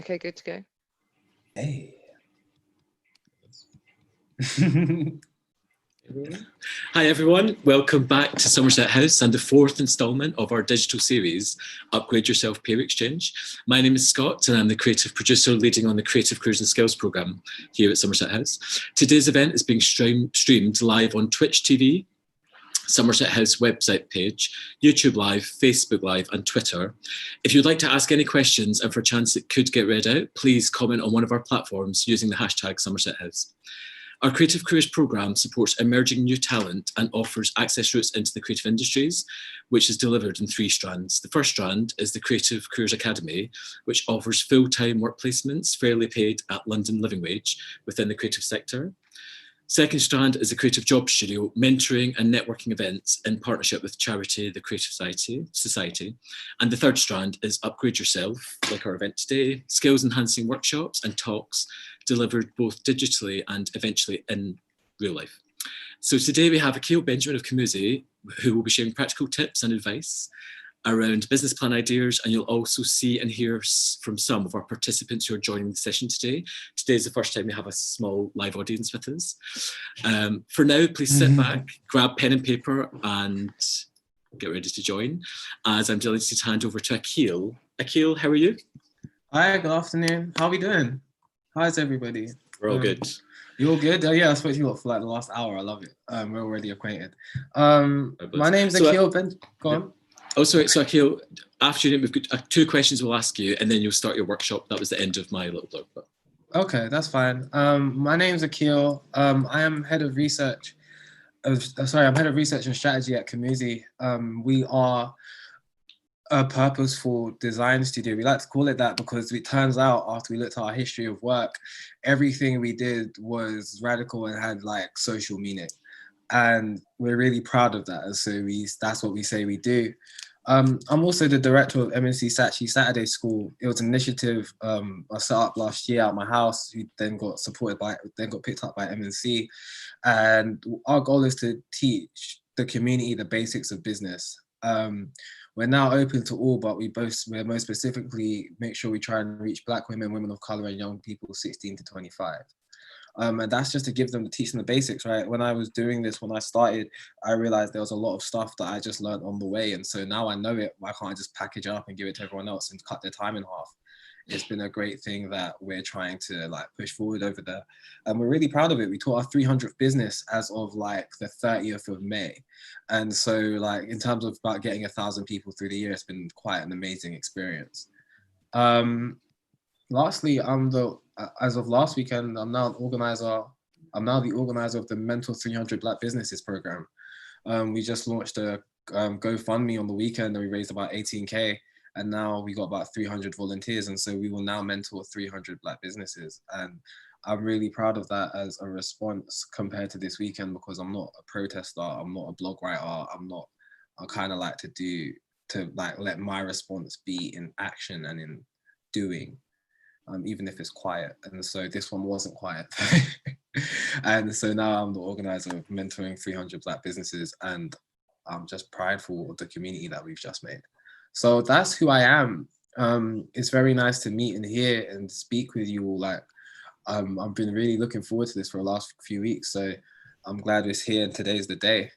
Okay, good to go. Hey. Hi everyone, welcome back to Somerset House and the fourth instalment of our digital series, Upgrade Yourself Peer Exchange. My name is Scott and I'm the creative producer leading on the Creative Careers and Skills programme here at Somerset House. Today's event is being streamed live on Twitch TV, Somerset House website page, YouTube Live, Facebook Live and Twitter. If you'd like to ask any questions and for a chance it could get read out, please comment on one of our platforms using the hashtag Somerset House. Our Creative Careers programme supports emerging new talent and offers access routes into the creative industries, which is delivered in 3 strands. The first strand is the Creative Careers Academy, which offers full-time work placements fairly paid at London living wage within the creative sector. Second strand is the Creative Job Studio, mentoring and networking events in partnership with charity, the Creative Society. And the third strand is Upgrade Yourself, like our event today, skills enhancing workshops and talks delivered both digitally and eventually in real life. So today we have Akil Benjamin of COMUZI, who will be sharing practical tips and advice around business plan ideas, and you'll also see and hear from some of our participants who are joining the session today. Today is the first time we have a small live audience with us. For now, please sit back, grab pen and paper and get ready to join, as I'm delighted to hand over to Akil. Akil, how are you? Hi, good afternoon. How are we doing? How's everybody? We're all good. You all good? Yeah, I spoke to you for like the last hour. I love it. We're already acquainted. My name's Akil Benjamin. Go on. Oh, sorry. So Akil, after you, we've got 2 questions we'll ask you, and then you'll start your workshop. That was the end of my little blog. But... Okay, that's fine. My name's Akil. I am head of research. I'm head of research and strategy at COMUZI. We are a purposeful design studio. We like to call it that because it turns out after we looked at our history of work, everything we did was radical and had like social meaning. And we're really proud of that. And so that's what we say we do. I'm also the director of M&C Saatchi Saturday School. It was an initiative I set up last year at my house, who then got picked up by M&C. And our goal is to teach the community the basics of business. We're now open to all, but we're most specifically make sure we try and reach Black women, women of color, and young people 16 to 25. And that's just to teach them the basics, right? When I was doing this, when I started, I realized there was a lot of stuff that I just learned on the way. And so now I know it. Why can't I just package it up and give it to everyone else and cut their time in half? It's been a great thing that we're trying to like push forward over there. And we're really proud of it. We taught our 300th business as of like the 30th of May. And so like in terms of about getting 1,000 people through the year, it's been quite an amazing experience. Lastly, as of last weekend, I'm now the organizer of the Mentor 300 Black Businesses program. We just launched a GoFundMe on the weekend and we raised about 18K. And now we got about 300 volunteers. And so we will now mentor 300 Black businesses. And I'm really proud of that as a response compared to this weekend, because I'm not a protester, I'm not a blog writer, I kind of like to let my response be in action and in doing. Even if it's quiet. And so this one wasn't quiet. And so now I'm the organizer of mentoring 300 Black businesses, and I'm just prideful of the community that we've just made. So that's who I am. It's very nice to meet and hear and speak with you all. Like, I've been really looking forward to this for the last few weeks. So I'm glad it's here and today's the day.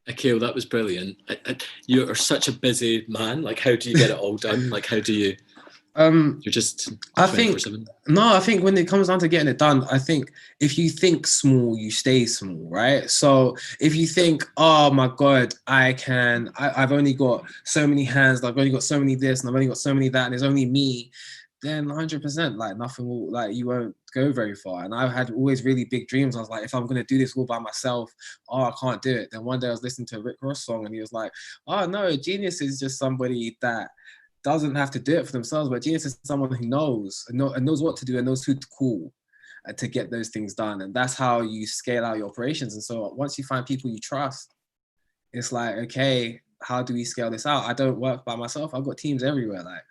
Akil, that was brilliant. You are such a busy man. Like, how do you get it all done? Like, how do you... You're just 24/7. I think when it comes down to getting it done, I think if you think small, you stay small, right? So if you think, oh my God, I've only got so many hands, I've only got so many this, and I've only got so many that, and there's only me, then 100%, like nothing will, like you won't go very far. And I've had always really big dreams. I was like, if I'm going to do this all by myself, I can't do it. Then one day I was listening to a Rick Ross song and he was like, oh no, a genius is just somebody that doesn't have to do it for themselves, but genius is someone who knows what to do and knows who to call to get those things done. And that's how you scale out your operations. And so once you find people you trust, it's like, okay, how do we scale this out? I don't work by myself. I've got teams everywhere. Like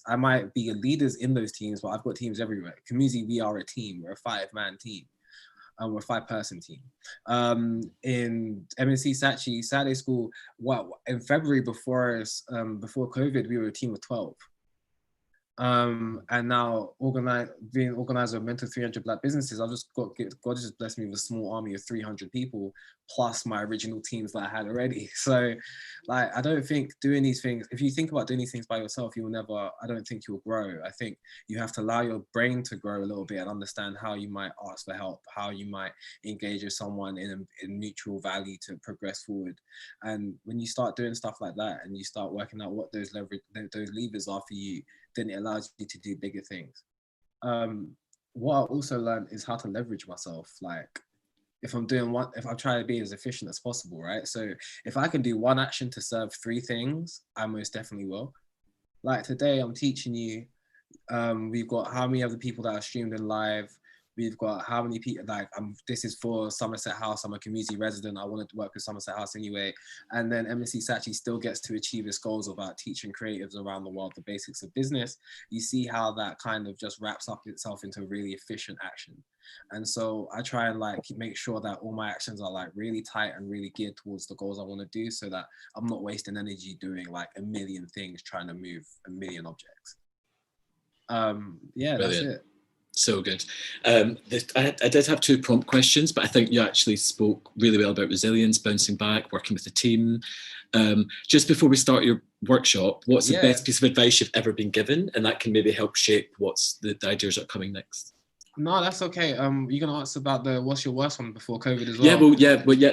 I might be leaders in those teams, but I've got teams everywhere. COMUZI, we are a team. We're a 5-man team. We're a 5-person team. In M&C Saatchi Saturday School, in February before COVID, we were a team of 12. And now being organizer of Mentor 300 Black businesses, I've just God just blessed me with a small army of 300 people plus my original teams that I had already. So like, I don't think doing these things, if you think about doing these things by yourself, I don't think you'll grow. I think you have to allow your brain to grow a little bit and understand how you might ask for help, how you might engage with someone in mutual value to progress forward. And when you start doing stuff like that and you start working out what those levers are for you, then it allows you to do bigger things. What I also learned is how to leverage myself. Like if I'm trying to be as efficient as possible, right? So if I can do one action to serve three things, I most definitely will. Like today, I'm teaching you, we've got how many other people that are streamed in live. We've got how many people, like, this is for Somerset House. I'm a COMUZI resident. I wanted to work with Somerset House anyway. And then MSc Saatchi still gets to achieve its goals about teaching creatives around the world the basics of business. You see how that kind of just wraps up itself into a really efficient action. And so I try and like make sure that all my actions are like really tight and really geared towards the goals I want to do, so that I'm not wasting energy doing like a million things trying to move a million objects. Yeah, Brilliant. That's it. So good. I did have 2 prompt questions, but I think you actually spoke really well about resilience, bouncing back, working with the team. Just before we start your workshop, what's the best piece of advice you've ever been given? And that can maybe help shape what's the ideas that are coming next. No, that's okay. You're gonna ask about what's your worst one before COVID as well?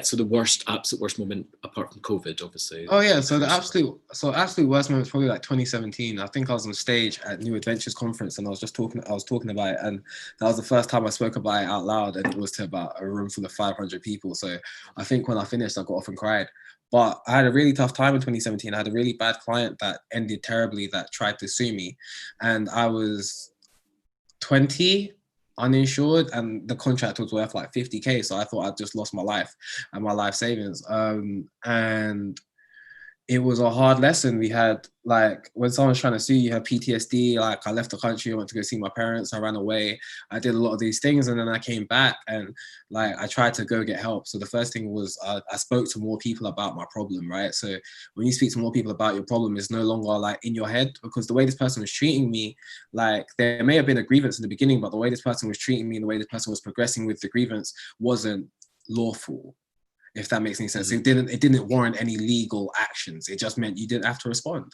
So the absolute worst moment apart from COVID, obviously. Oh yeah, so the absolute worst moment was probably like 2017. I think I was on stage at New Adventures conference and I was talking about it, and that was the first time I spoke about it out loud, and it was to about a room full of 500 people. So I think when I finished, I got off and cried. But I had a really tough time in 2017. I had a really bad client that ended terribly, that tried to sue me, and I was 20, uninsured, and the contract was worth like 50k, so I thought I'd just lost my life and my life savings. And it was a hard lesson. We had, like, when someone's trying to sue you, have PTSD. Like, I left the country, I went to go see my parents, I ran away, I did a lot of these things, and then I came back and like I tried to go get help. So the first thing was I spoke to more people about my problem, right? So when you speak to more people about your problem, it's no longer like in your head, because the way this person was treating me, like, there may have been a grievance in the beginning, but the way this person was treating me and the way this person was progressing with the grievance wasn't lawful, if that makes any sense. Mm-hmm. It didn't warrant any legal actions. It just meant you didn't have to respond.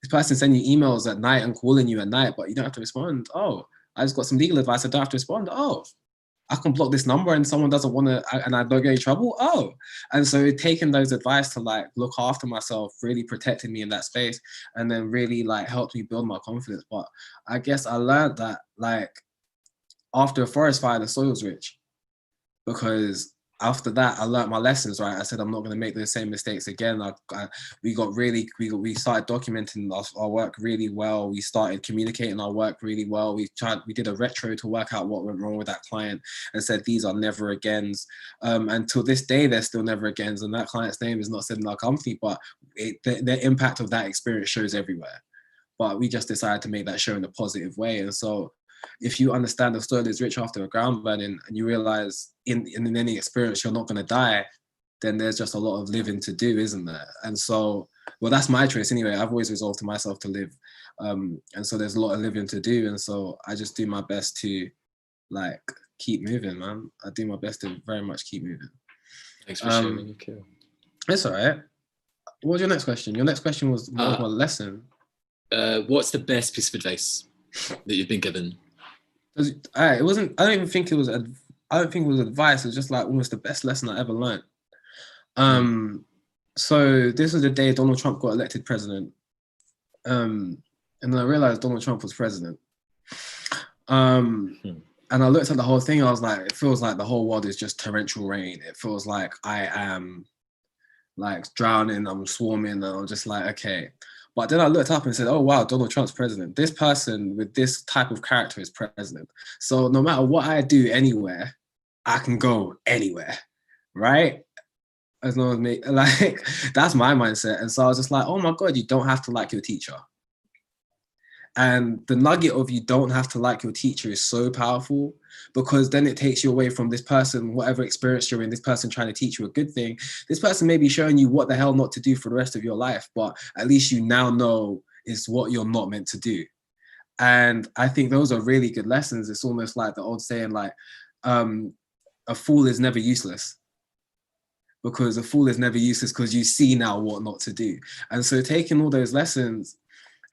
This person sending you emails at night and calling you at night, but you don't have to respond. Oh, I just got some legal advice, I don't have to respond. Oh, I can block this number and someone doesn't want to, and I don't get in trouble. Oh, and so taking those advice to like look after myself really protected me in that space, and then really like helped me build my confidence. But I guess I learned that like after a forest fire, the soil's rich, because after that, I learned my lessons, right? I said, I'm not going to make those same mistakes again. We started documenting our work really well. We started communicating our work really well. We did a retro to work out what went wrong with that client and said, these are never agains. And till this day, they're still never agains. And that client's name is not said in our company, but the impact of that experience shows everywhere. But we just decided to make that show in a positive way. And so if you understand the soil is rich after a ground burning, and you realize in any experience you're not going to die, then there's just a lot of living to do, isn't there? And so, well, that's my choice anyway. I've always resolved to myself to live. And so there's a lot of living to do. And so I just do my best to like keep moving, man. I do my best to very much keep moving. Thanks for sharing, Akil. It's all right. What was your next question? Your next question was more of a lesson. What's the best piece of advice that you've been given? It wasn't. I don't think it was advice. It was just like almost the best lesson I ever learned. So this was the day Donald Trump got elected president, and then I realized Donald Trump was president. And I looked at the whole thing. I was like, it feels like the whole world is just torrential rain. It feels like I am like drowning. I'm swarming, and I'm just like, okay. But then I looked up and said, oh, wow, Donald Trump's president. This person with this type of character is president. So no matter what I do anywhere, I can go anywhere, right? As long as me, like, that's my mindset. And so I was just like, oh my God, you don't have to like your teacher. And the nugget of you don't have to like your teacher is so powerful, because then it takes you away from this person, whatever experience you're in, this person trying to teach you a good thing. This person may be showing you what the hell not to do for the rest of your life, but at least you now know is what you're not meant to do. And I think those are really good lessons. It's almost like the old saying, like, a fool is never useless, because a fool is never useless because you see now what not to do. And so taking all those lessons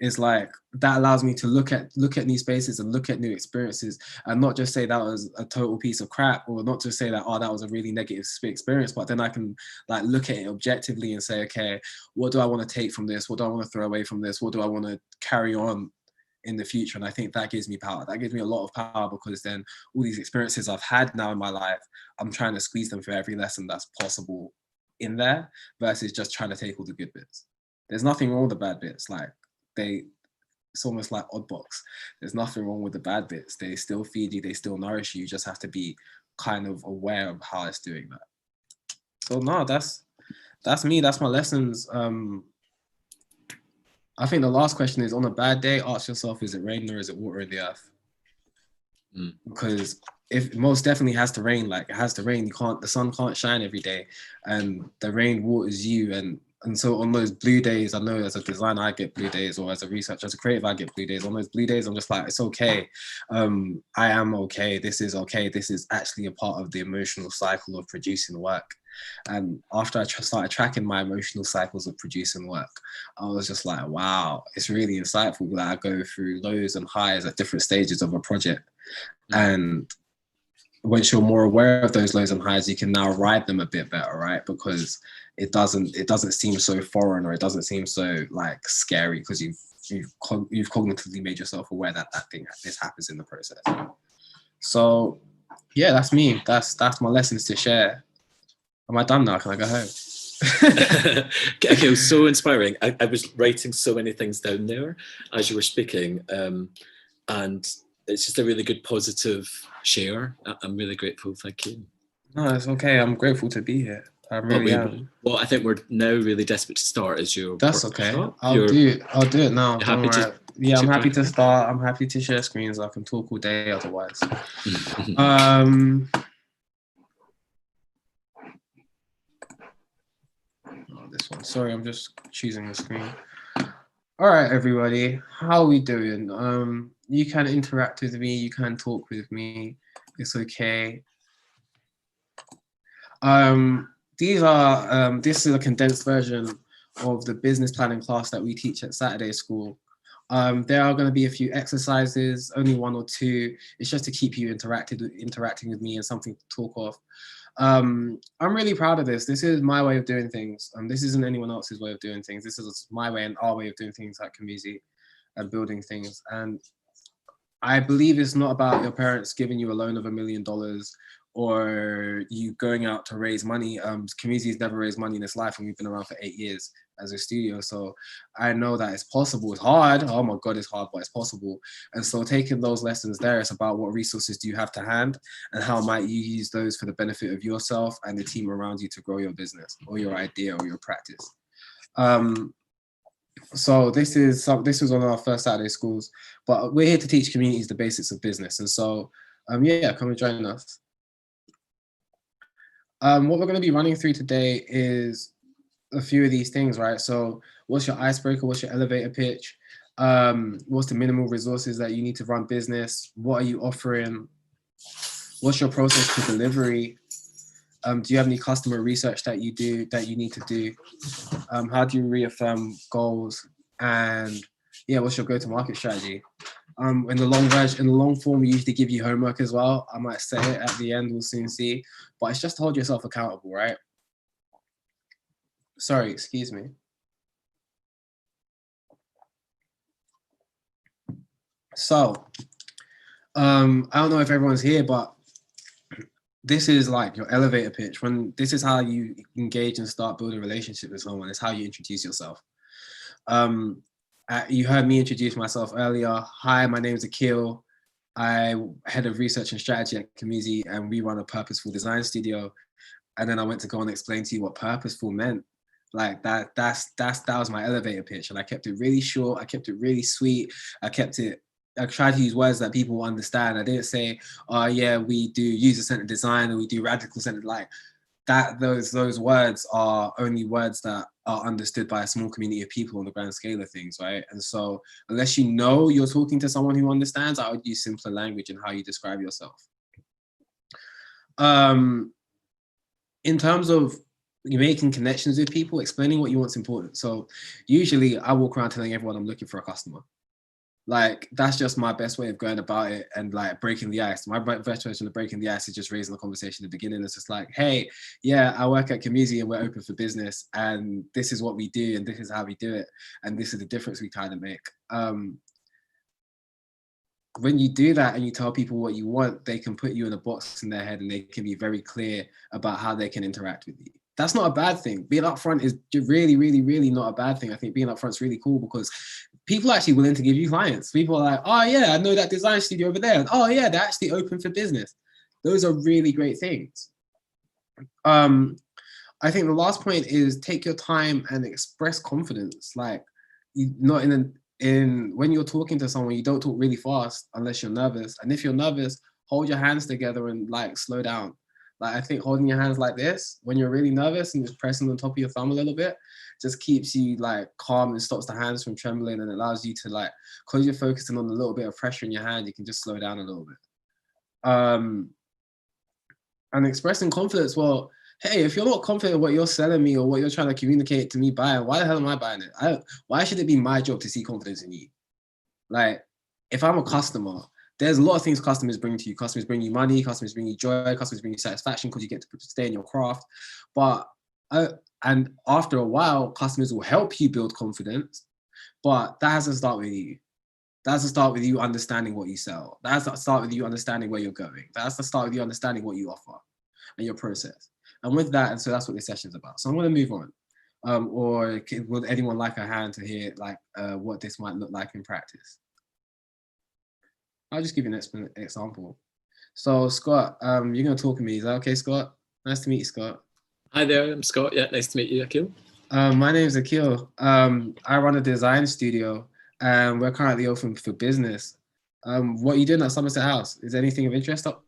is like, that allows me to look at new spaces and look at new experiences, and not just say that was a total piece of crap, or not just say that, oh, that was a really negative experience, but then I can like look at it objectively and say, okay, what do I want to take from this? What do I want to throw away from this? What do I want to carry on in the future? And I think that gives me power. That gives me a lot of power, because then all these experiences I've had now in my life, I'm trying to squeeze them for every lesson that's possible in there, versus just trying to take all the good bits. There's nothing wrong with the bad bits. Like, it's almost like Oddbox. There's nothing wrong with the bad bits. They still feed you, they still nourish you. You just have to be kind of aware of how it's doing that. So no, that's me. That's my lessons. I think the last question is, on a bad day, ask yourself, is it raining or is it water in the earth? Because if most definitely has to rain, like it has to rain. The sun can't shine every day, and the rain waters you. And so on those blue days, I know as a designer, I get blue days, or as a researcher, as a creative, I get blue days. On those blue days, I'm just like, it's okay. I am okay. This is okay. This is actually a part of the emotional cycle of producing work. And after I started tracking my emotional cycles of producing work, I was just like, wow, it's really insightful that I go through lows and highs at different stages of a project. And once you're more aware of those lows and highs, you can now ride them a bit better, right? Because it doesn't seem so foreign, or it doesn't seem so like scary, because you've cognitively made yourself aware that this happens in the process. So yeah, that's me. That's my lessons to share. Am I done now? Can I go home? Okay, it was so inspiring. I was writing so many things down there as you were speaking, and it's just a really good positive share. I'm really grateful. Thank you. No, it's okay. I'm grateful to be here. I really am. Well, I think we're now really desperate to start as your That's okay. workshop. I'll do it now. Don't worry. Yeah, I'm happy to start. I'm happy to share screens. I can talk all day otherwise. This one. Sorry, I'm just choosing the screen. All right, everybody. How are we doing? You can interact with me. You can talk with me. It's okay. This is a condensed version of the business planning class that we teach at Saturday School. There are going to be a few exercises, only 1 or 2. It's just to keep you interacting with me and something to talk of. I'm really proud of this. This is my way of doing things. This isn't anyone else's way of doing things. This is my way and our way of doing things at COMUZI and building things. And I believe it's not about your parents giving you a loan of $1 million or you going out to raise money. COMUZI has never raised money in its life, and we've been around for 8 years as a studio. So I know that it's possible. It's hard. Oh my God, it's hard, but it's possible. And so taking those lessons there, it's about what resources do you have to hand and how might you use those for the benefit of yourself and the team around you to grow your business or your idea or your practice. So this was on our first Saturday schools, but we're here to teach communities the basics of business. And so, yeah, come and join us. What we're going to be running through today is a few of these things, right? So what's your icebreaker? What's your elevator pitch? What's the minimal resources that you need to run business? What are you offering? What's your process to delivery? Do you have any customer research that you need to do? How do you reaffirm goals? And yeah, what's your go-to-market strategy? In the long form, we usually give you homework as well. I might say it at the end, we'll soon see. But it's just to hold yourself accountable, right? Sorry, excuse me. So, I don't know if everyone's here, but this is like your elevator pitch. This is how you engage and start building a relationship with someone. It's how you introduce yourself. You heard me introduce myself earlier. Hi, my name is Akil. I'm head of research and strategy at COMUZI, and we run a purposeful design studio. And then I went to go and explain to you what purposeful meant. Like that was my elevator pitch, and I kept it really short. I kept it really sweet. I tried to use words that people will understand. I didn't say, oh yeah, we do user-centered design or we do radical-centered. Like, that those words are only words that are understood by a small community of people on the grand scale of things, right? And so unless you know you're talking to someone who understands, I would use simpler language in how you describe yourself. In terms of you making connections with people, explaining what you want is important. So usually I walk around telling everyone I'm looking for a customer. Like, that's just my best way of going about it and like breaking the ice. My best version of breaking the ice is just raising the conversation at the beginning. It's just like, hey, yeah, I work at COMUZI and we're open for business, and this is what we do and this is how we do it, and this is the difference we kind of make. When you do that and you tell people what you want, they can put you in a box in their head and they can be very clear about how they can interact with you. That's not a bad thing. Being upfront is really, really, really not a bad thing. I think being upfront is really cool because people are actually willing to give you clients. People are like, oh yeah, I know that design studio over there. And, oh yeah, they're actually open for business. Those are really great things. I think the last point is take your time and express confidence. Like, not when you're talking to someone, you don't talk really fast unless you're nervous. And if you're nervous, hold your hands together and like slow down. Like, I think holding your hands like this when you're really nervous and just pressing on top of your thumb a little bit just keeps you like calm and stops the hands from trembling, and allows you to, like, because you're focusing on a little bit of pressure in your hand, you can just slow down a little bit. And expressing confidence, well, hey, if you're not confident in what you're selling me or what you're trying to communicate to me buying, why the hell am I buying it? Why should it be my job to see confidence in you? Like, if I'm a customer, there's a lot of things customers bring to you. Customers bring you money, customers bring you joy, customers bring you satisfaction because you get to stay in your craft. But, and after a while, customers will help you build confidence, but that has to start with you. That has to start with you understanding what you sell. That has to start with you understanding where you're going. That has to start with you understanding what you offer and your process. And with that, and so that's what this session is about. So I'm going to move on. Or would anyone like a hand to hear like what this might look like in practice? I'll just give you an example. So Scott, you're going to talk to me. Is that okay, Scott? Nice to meet you, Scott. Hi there, I'm Scott. Yeah, nice to meet you, Akil. My name's Akil. I run a design studio and we're currently open for business. What are you doing at Somerset House? Is there anything of interest up?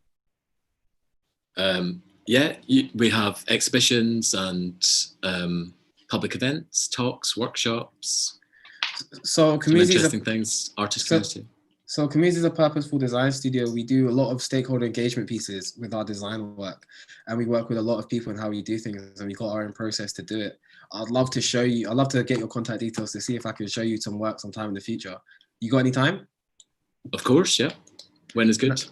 Yeah, we have exhibitions and public events, talks, workshops. So some interesting things, artist community. So COMUZI is a purposeful design studio. We do a lot of stakeholder engagement pieces with our design work, and we work with a lot of people in how we do things, and we've got our own process to do it. I'd love to show you, I'd love to get your contact details to see if I can show you some work sometime in the future. You got any time? Of course, yeah. When is good?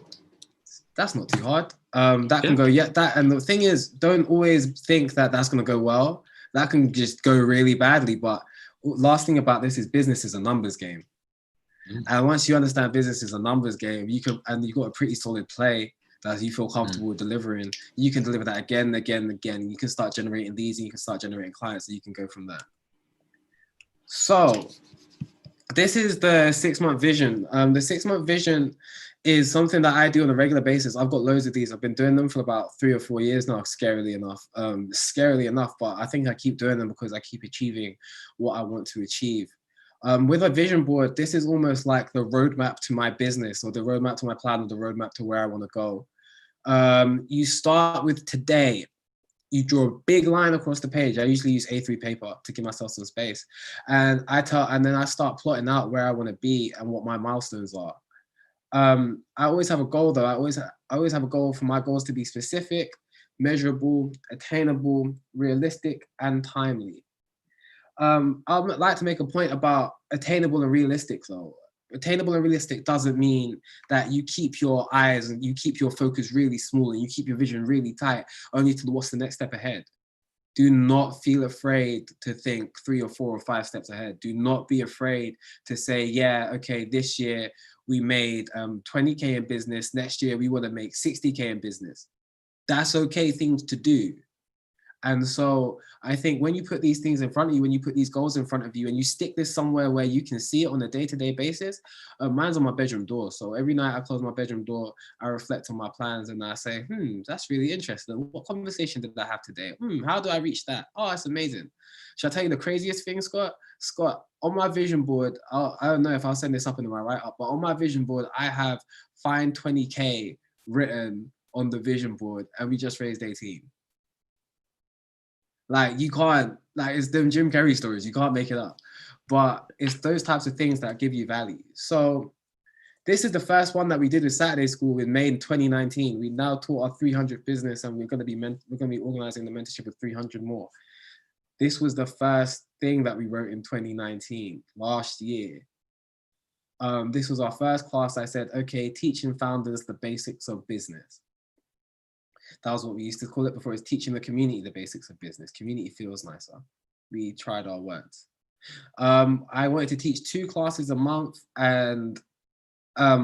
That's not too hard. That can go, and the thing is, don't always think that that's going to go well. That can just go really badly. But last thing about this is business is a numbers game. And once you understand business is a numbers game, you can, and you've got a pretty solid play that you feel comfortable delivering, you can deliver that again and again and again. And you can start generating leads and you can start generating clients, so you can go from there. So this is the 6-month vision. The 6-month vision is something that I do on a regular basis. I've got loads of these. I've been doing them for about 3 or 4 years now, scarily enough. But I think I keep doing them because I keep achieving what I want to achieve. With a vision board, this is almost like the roadmap to my business, or the roadmap to my plan, or the roadmap to where I want to go. You start with today. You draw a big line across the page. I usually use A3 paper to give myself some space. And then I start plotting out where I want to be and what my milestones are. I always have a goal though. I always have a goal for my goals to be specific, measurable, attainable, realistic, and timely. I'd like to make a point about attainable and realistic though. Attainable and realistic doesn't mean that you keep your eyes and you keep your focus really small and you keep your vision really tight only to what's the next step ahead. Do not feel afraid to think 3 or 4 or 5 steps ahead. Do not be afraid to say, yeah, okay, this year we made 20K in business. Next year we want to make 60K in business. That's okay things to do. And so I think when you put these things in front of you, when you put these goals in front of you and you stick this somewhere where you can see it on a day-to-day basis, mine's on my bedroom door. So every night I close my bedroom door, I reflect on my plans and I say, that's really interesting. What conversation did I have today? How do I reach that? Oh, that's amazing. Should I tell you the craziest thing, Scott? Scott, on my vision board, I don't know if I'll send this up in my write-up, but on my vision board, I have find 20K written on the vision board and we just raised 18. Like you can't, like it's them Jim Carrey stories. You can't make it up. But it's those types of things that give you value. So this is the first one that we did with Saturday School in May 2019. We now taught our 300th business, and we're going to be organizing the mentorship of 300 more. This was the first thing that we wrote in 2019, last year. This was our first class. I said, okay, teaching founders the basics of business. That was what we used to call it before. It's teaching the community the basics of business. Community feels nicer. We tried our words. I wanted to teach 2 classes a month, and I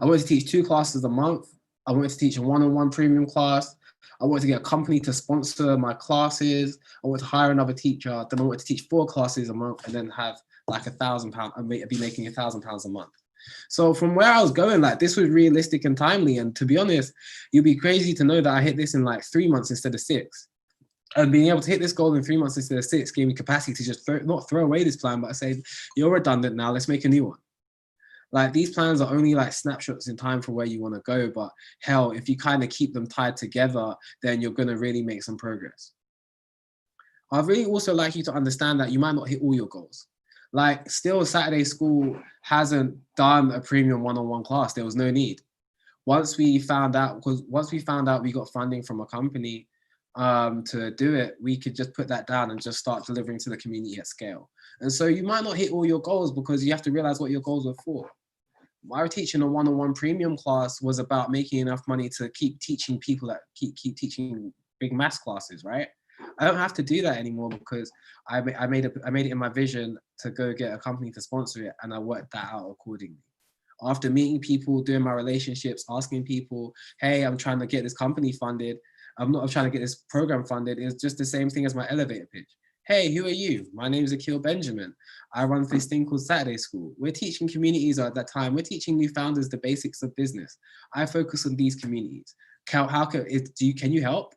wanted to teach 2 classes a month. I wanted to teach a one-on-one premium class. I wanted to get a company to sponsor my classes. I wanted to hire another teacher. Then I wanted to teach 4 classes a month and then have like £1,000. I'd be making £1,000 a month. So from where I was going, like this was realistic and timely. And to be honest, you'd be crazy to know that I hit this in like 3 months instead of 6. And being able to hit this goal in 3 months instead of 6 gave me capacity to just not throw away this plan, but I say, you're redundant now, let's make a new one. Like these plans are only like snapshots in time for where you want to go. But hell, if you kind of keep them tied together, then you're going to really make some progress. I'd really also like you to understand that you might not hit all your goals. Like still Saturday School hasn't done a premium one-on-one class. There was no need. Once we found out we got funding from a company to do it, we could just put that down and just start delivering to the community at scale. And so you might not hit all your goals because you have to realize what your goals were for. My teaching a one-on-one premium class was about making enough money to keep teaching people that keep teaching big maths classes, right? I don't have to do that anymore because I made it in my vision to go get a company to sponsor it, and I worked that out accordingly. After meeting people, doing my relationships, asking people, hey, I'm trying to get this company funded. I'm trying to get this program funded. It's just the same thing as my elevator pitch. Hey, who are you? My name is Akil Benjamin. I run this thing called Saturday School. We're teaching communities at that time. We're teaching new founders the basics of business. I focus on these communities. Can you help?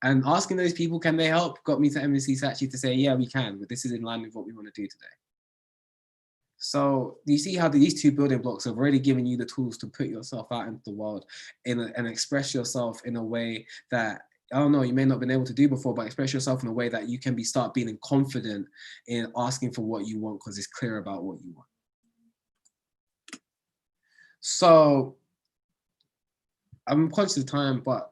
And asking those people, can they help, got me to MSC Saatchi to say, yeah, we can, but this is in line with what we want to do today. So you see how these 2 building blocks have already given you the tools to put yourself out into the world and express yourself in a way that, I don't know, you may not have been able to do before, but express yourself in a way that you can start being confident in asking for what you want because it's clear about what you want. So I'm conscious of time, but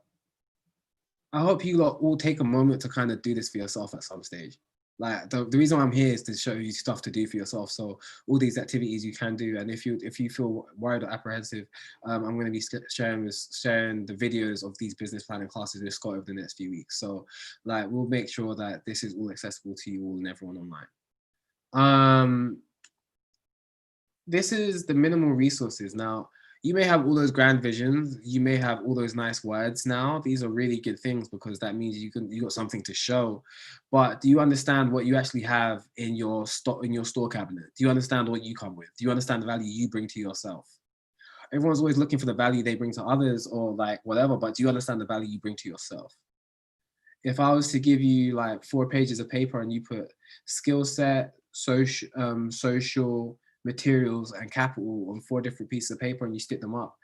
I hope you lot all take a moment to kind of do this for yourself at some stage. Like the reason why I'm here is to show you stuff to do for yourself. So all these activities you can do, and if you feel worried or apprehensive, I'm going to be sharing the videos of these business planning classes with Scott over the next few weeks. So like we'll make sure that this is all accessible to you all and everyone online. This is the minimal resources. Now, you may have all those grand visions, you may have all those nice words now. These are really good things because that means you got something to show. But do you understand what you actually have in your store cabinet? Do you understand what you come with? Do you understand the value you bring to yourself? Everyone's always looking for the value they bring to others or like whatever, but do you understand the value you bring to yourself? If I was to give you like 4 pages of paper and you put skill set, social, materials and capital on 4 different pieces of paper and you stick them up,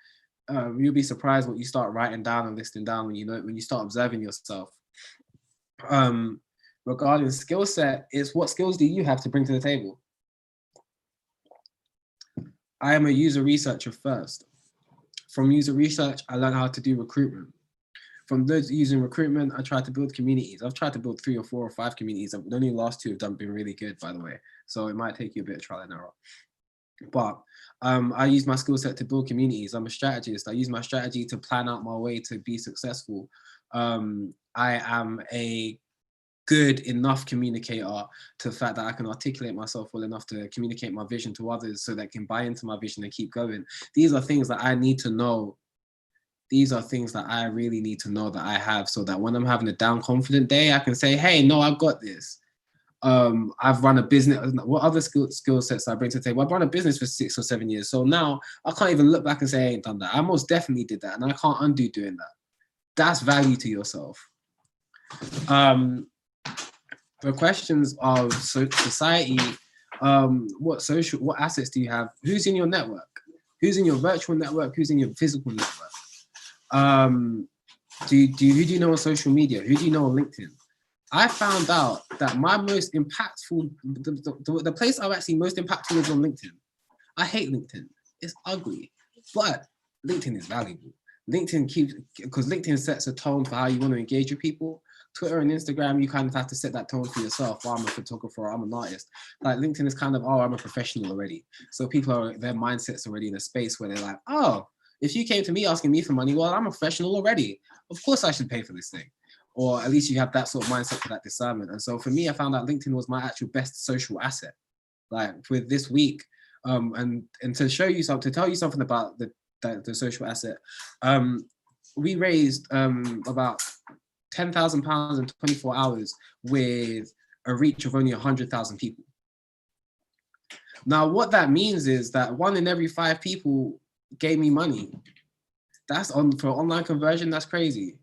you'll be surprised what you start writing down and listing down when you start observing yourself. Regarding skill set, is what skills do you have to bring to the table? I am a user researcher first. From user research, I learned how to do recruitment. From those using recruitment, I tried to build communities. I've tried to build 3 or 4 or 5 communities. The only last 2 have been really good, by the way. So it might take you a bit of trial and error. But I use my skill set to build communities. I'm a strategist. I use my strategy to plan out my way to be successful. I am a good enough communicator to the fact that I can articulate myself well enough to communicate my vision to others so they can buy into my vision and keep going. These are things that I need to know. These are things that I really need to know that I have so that when I'm having a down confident day, I can say, hey, no, I've got this. I've run a business. What other skill sets I bring to the table? I've run a business for 6 or 7 years. So now I can't even look back and say I ain't done that. I most definitely did that and I can't undo doing that. That's value to yourself. The questions of society, what assets do you have? Who's in your network? Who's in your virtual network? Who's in your physical network? Who do you know on social media? Who do you know on LinkedIn? I found out that my most impactful, the place I'm actually most impactful is on LinkedIn. I hate LinkedIn. It's ugly, but LinkedIn is valuable. LinkedIn keeps, because LinkedIn sets a tone for how you want to engage with people. Twitter and Instagram, you kind of have to set that tone for yourself. Oh, I'm a photographer, I'm an artist. Like LinkedIn is kind of, oh, I'm a professional already. So people are, their mindset's already in a space where they're like, oh, if you came to me asking me for money, well, I'm a professional already. Of course I should pay for this thing. Or at least you have that sort of mindset for that discernment. And so for me, I found out LinkedIn was my actual best social asset. Like with this week, and to show you something, to tell you something about the social asset, we raised about £10,000 in 24 hours with a reach of only 100,000 people. Now, what that means is that 1 in every 5 people gave me money. That's for online conversion. That's crazy.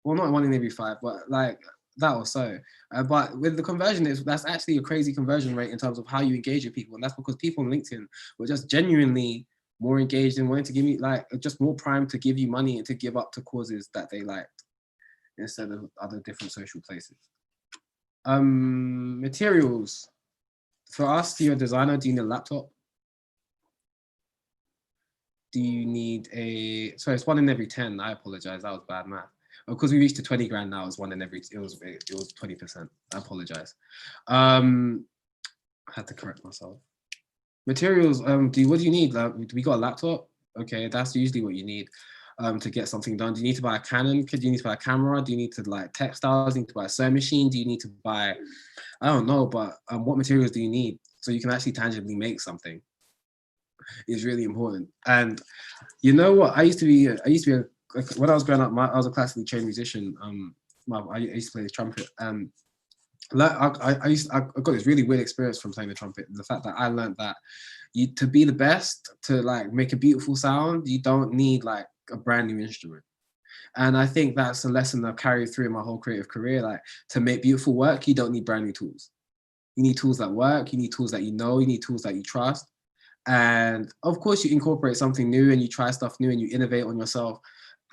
Well, not 1 in every 5, but like that or so. But with the conversion, that's actually a crazy conversion rate in terms of how you engage with people. And that's because people on LinkedIn were just genuinely more engaged and wanting to give me, like, just more primed to give you money and to give up to causes that they liked instead of other different social places. Materials. For us, you're a designer, do you need a laptop? Do you need a, sorry, it's 1 in every 10. I apologize, that was bad math. Because we reached to 20 grand now, it's 1 in every, it was 20%. I apologize. I had to correct myself. Materials, what do you need? We got a laptop? Okay, that's usually what you need to get something done. Do you need to buy a Canon? Do you need to buy a camera? Do you need to like textiles? Do you need to buy a sewing machine? Do you need to buy, I don't know, but what materials do you need so you can actually tangibly make something? Is really important. And you know what? I used to be when I was growing up, I was a classically trained musician. I used to play the trumpet. I got this really weird experience from playing the trumpet. The fact that I learned that to be the best, to like make a beautiful sound, you don't need like a brand new instrument. And I think that's a lesson I've carried through in my whole creative career. Like, to make beautiful work, you don't need brand new tools. You need tools that work. You need tools that you know. You need tools that you trust. And of course, you incorporate something new and you try stuff new and you innovate on yourself.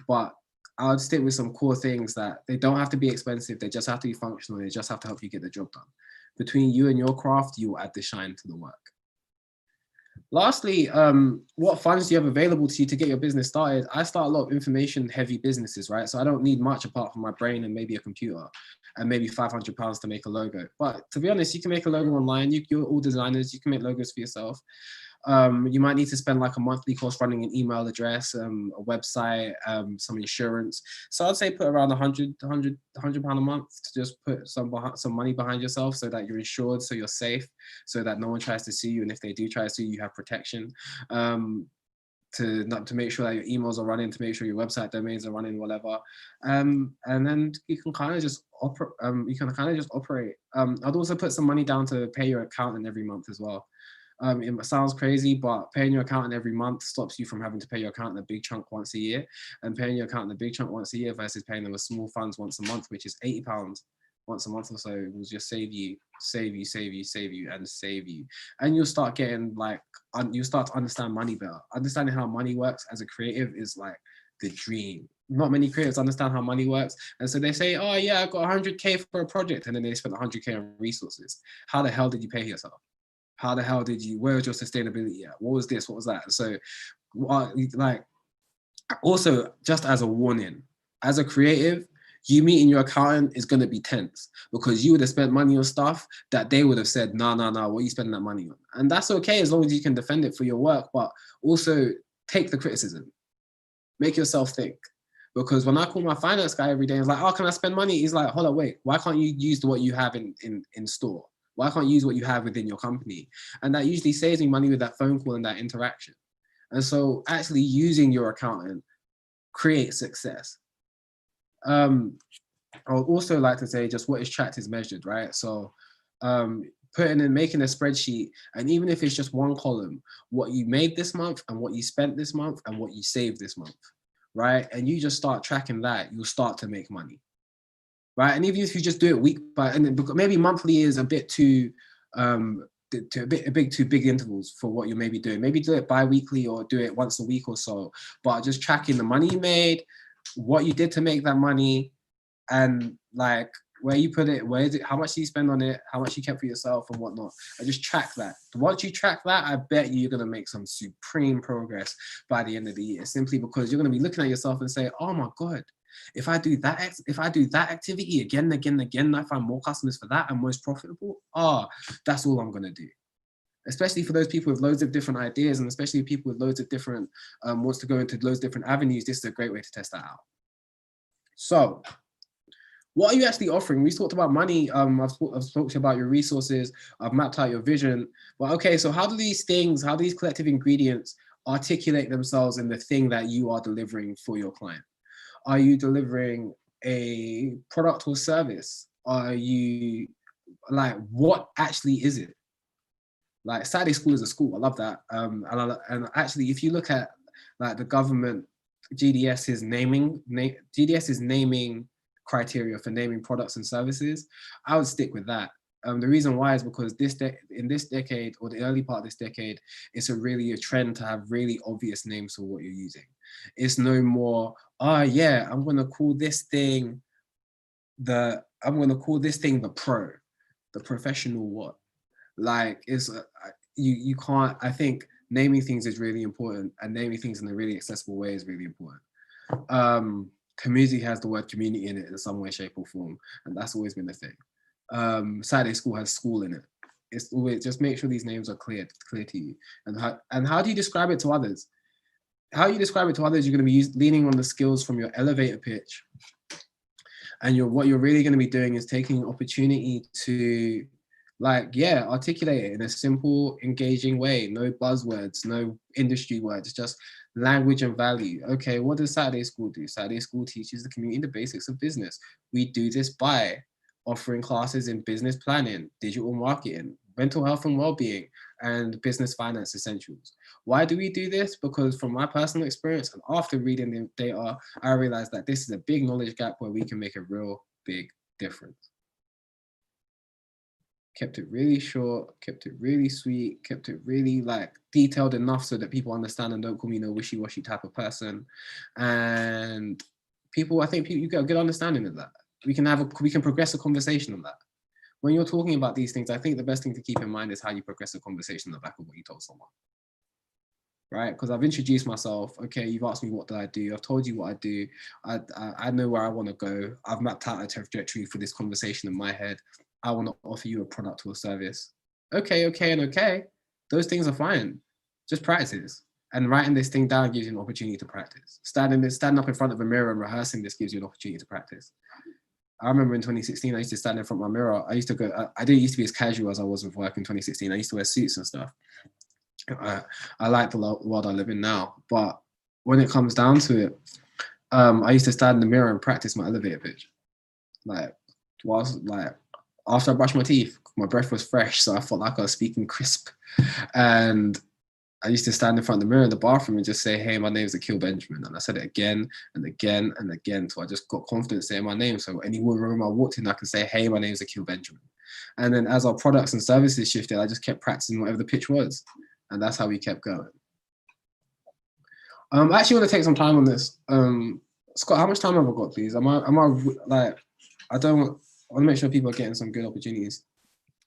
But I would stick with some core things that they don't have to be expensive. They just have to be functional. They just have to help you get the job done. Between you and your craft, you will add the shine to the work. Lastly, what funds do you have available to you to get your business started? I start a lot of information heavy businesses, right? So I don't need much apart from my brain and maybe a computer and maybe £500 to make a logo. But to be honest, you can make a logo online. You're all designers. You can make logos for yourself. You might need to spend like a monthly cost running an email address, a website, some insurance. So I'd say put around £100 a month to just put some money behind yourself so that you're insured, so you're safe, so that no one tries to sue you. And if they do try to sue you, you have protection. To make sure that your emails are running, to make sure your website domains are running, whatever. And then you can kind of just operate. I'd also put some money down to pay your accountant every month as well. It sounds crazy, but paying your accountant every month stops you from having to pay your accountant a big chunk once a year. And paying your accountant a big chunk once a year versus paying them a small funds once a month, which is £80 once a month or so, will just save you. And you'll start getting like, you'll start to understand money better. Understanding how money works as a creative is like the dream. Not many creatives understand how money works. And so they say, oh yeah, I got 100K for a project. And then they spent 100K on resources. How the hell did you pay yourself? How the hell did you, where was your sustainability at? What was this? What was that? So like, also just as a warning, as a creative, you meeting your accountant is going to be tense because you would have spent money on stuff that they would have said, no, what are you spending that money on? And that's okay as long as you can defend it for your work, but also take the criticism. Make yourself think. Because when I call my finance guy every day, he's like, oh, can I spend money? He's like, hold on, wait, why can't you use what you have in store? Why can't you use what you have within your company? And that usually saves me money with that phone call and that interaction. And so actually using your accountant creates success. I would also like to say just what is tracked is measured, right? So making a spreadsheet, and even if it's just one column, what you made this month and what you spent this month and what you saved this month, right? And you just start tracking that, you'll start to make money. Right, and even if you just do it week by, and maybe monthly is a bit too, too big intervals for what you're maybe doing. Maybe do it bi-weekly or do it once a week or so. But just tracking the money you made, what you did to make that money, and like where you put it, where is it, how much you spend on it, how much you kept for yourself and whatnot. And just track that. Once you track that, I bet you're gonna make some supreme progress by the end of the year, simply because you're gonna be looking at yourself and say, oh my God, if I do that activity again and again and again, I find more customers for that and most profitable, that's all I'm gonna do. Especially for those people with loads of different ideas, and especially people with loads of different, wants to go into loads of different avenues, this is a great way to test that out. So, what are you actually offering? We talked about money. I've talked to you about your resources. I've mapped out your vision. But okay, so how do these things, how do these collective ingredients articulate themselves in the thing that you are delivering for your client? Are you delivering a product or service? Are you, like, what actually is it? Like, Saturday school is a school. I love that. And actually, if you look at like the government, GDS's naming criteria for naming products and services, I would stick with that. The reason why is because in this decade, or the early part of this decade, it's really a trend to have really obvious names for what you're using. It's no more, yeah, I'm gonna call this thing the pro, the professional what? Like, you can't. I think naming things is really important, and naming things in a really accessible way is really important. COMUZI has the word community in it in some way, shape, or form, and that's always been the thing. Saturday school has school in it. It's always, just make sure these names are clear to you. And how do you describe it to others? How you describe it to others, you're going to be leaning on the skills from your elevator pitch, and what you're really going to be doing is taking an opportunity to, like, yeah, articulate it in a simple, engaging way. No buzzwords, no industry words, just language and value. Okay, what does Saturday school do? Saturday school teaches the community the basics of business. We do this by offering classes in business planning, digital marketing, mental health and well-being, and business finance essentials. Why do we do this? Because from my personal experience and after reading the data, I realized that this is a big knowledge gap where we can make a real big difference. Kept it really short, kept it really sweet, kept it really like detailed enough so that people understand and don't call me no wishy-washy type of person. And I think you get a good understanding of that. We can progress a conversation on that. When you're talking about these things, I think the best thing to keep in mind is how you progress a conversation on the back of what you told someone. Right? Because I've introduced myself. Okay, you've asked me what do I do. I've told you what I do. I know where I want to go. I've mapped out a trajectory for this conversation in my head. I want to offer you a product or a service. Okay. Those things are fine. Just practice. And writing this thing down gives you an opportunity to practice. Standing up in front of a mirror and rehearsing this gives you an opportunity to practice. I remember in 2016, I used to stand in front of my mirror. I didn't used to be as casual as I was with work in 2016. I used to wear suits and stuff. I like the world I live in now. But when it comes down to it, I used to stand in the mirror and practice my elevator pitch. After I brushed my teeth, my breath was fresh, so I felt like I was speaking crisp. And I used to stand in front of the mirror in the bathroom and just say, hey, my name is Akil Benjamin. And I said it again and again and again. So I just got confident saying my name. So any room I walked in, I can say, hey, my name is Akil Benjamin. And then as our products and services shifted, I just kept practicing whatever the pitch was. And that's how we kept going. I actually want to take some time on this. Scott, how much time have I got, please? I want to make sure people are getting some good opportunities.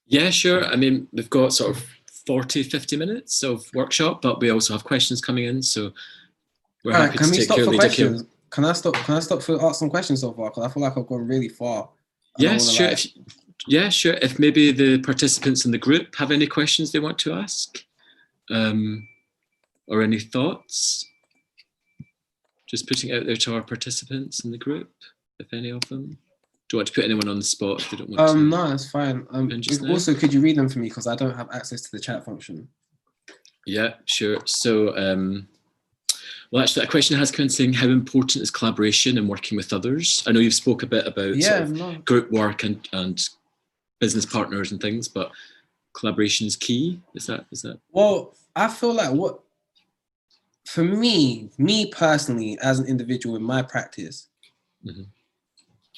Yeah, sure. I mean, we've got sort of 40, 50 minutes of workshop, but we also have questions coming in, so we're happy to take your lead. Questions? Can I stop for ask some questions so far? Because I feel like I've gone really far. Yes, sure. Sure. If maybe the participants in the group have any questions they want to ask, or any thoughts, just putting it out there to our participants in the group, if any of them. Do you want to put anyone on the spot if they don't want to? No, it's fine. Also, could you read them for me? Because I don't have access to the chat function. Yeah, sure. So, well, actually, that question has come in saying, how important is collaboration and working with others? I know you've spoke a bit about group work and business partners and things, but collaboration is key. Is that? Well, I feel like for me personally, as an individual in my practice,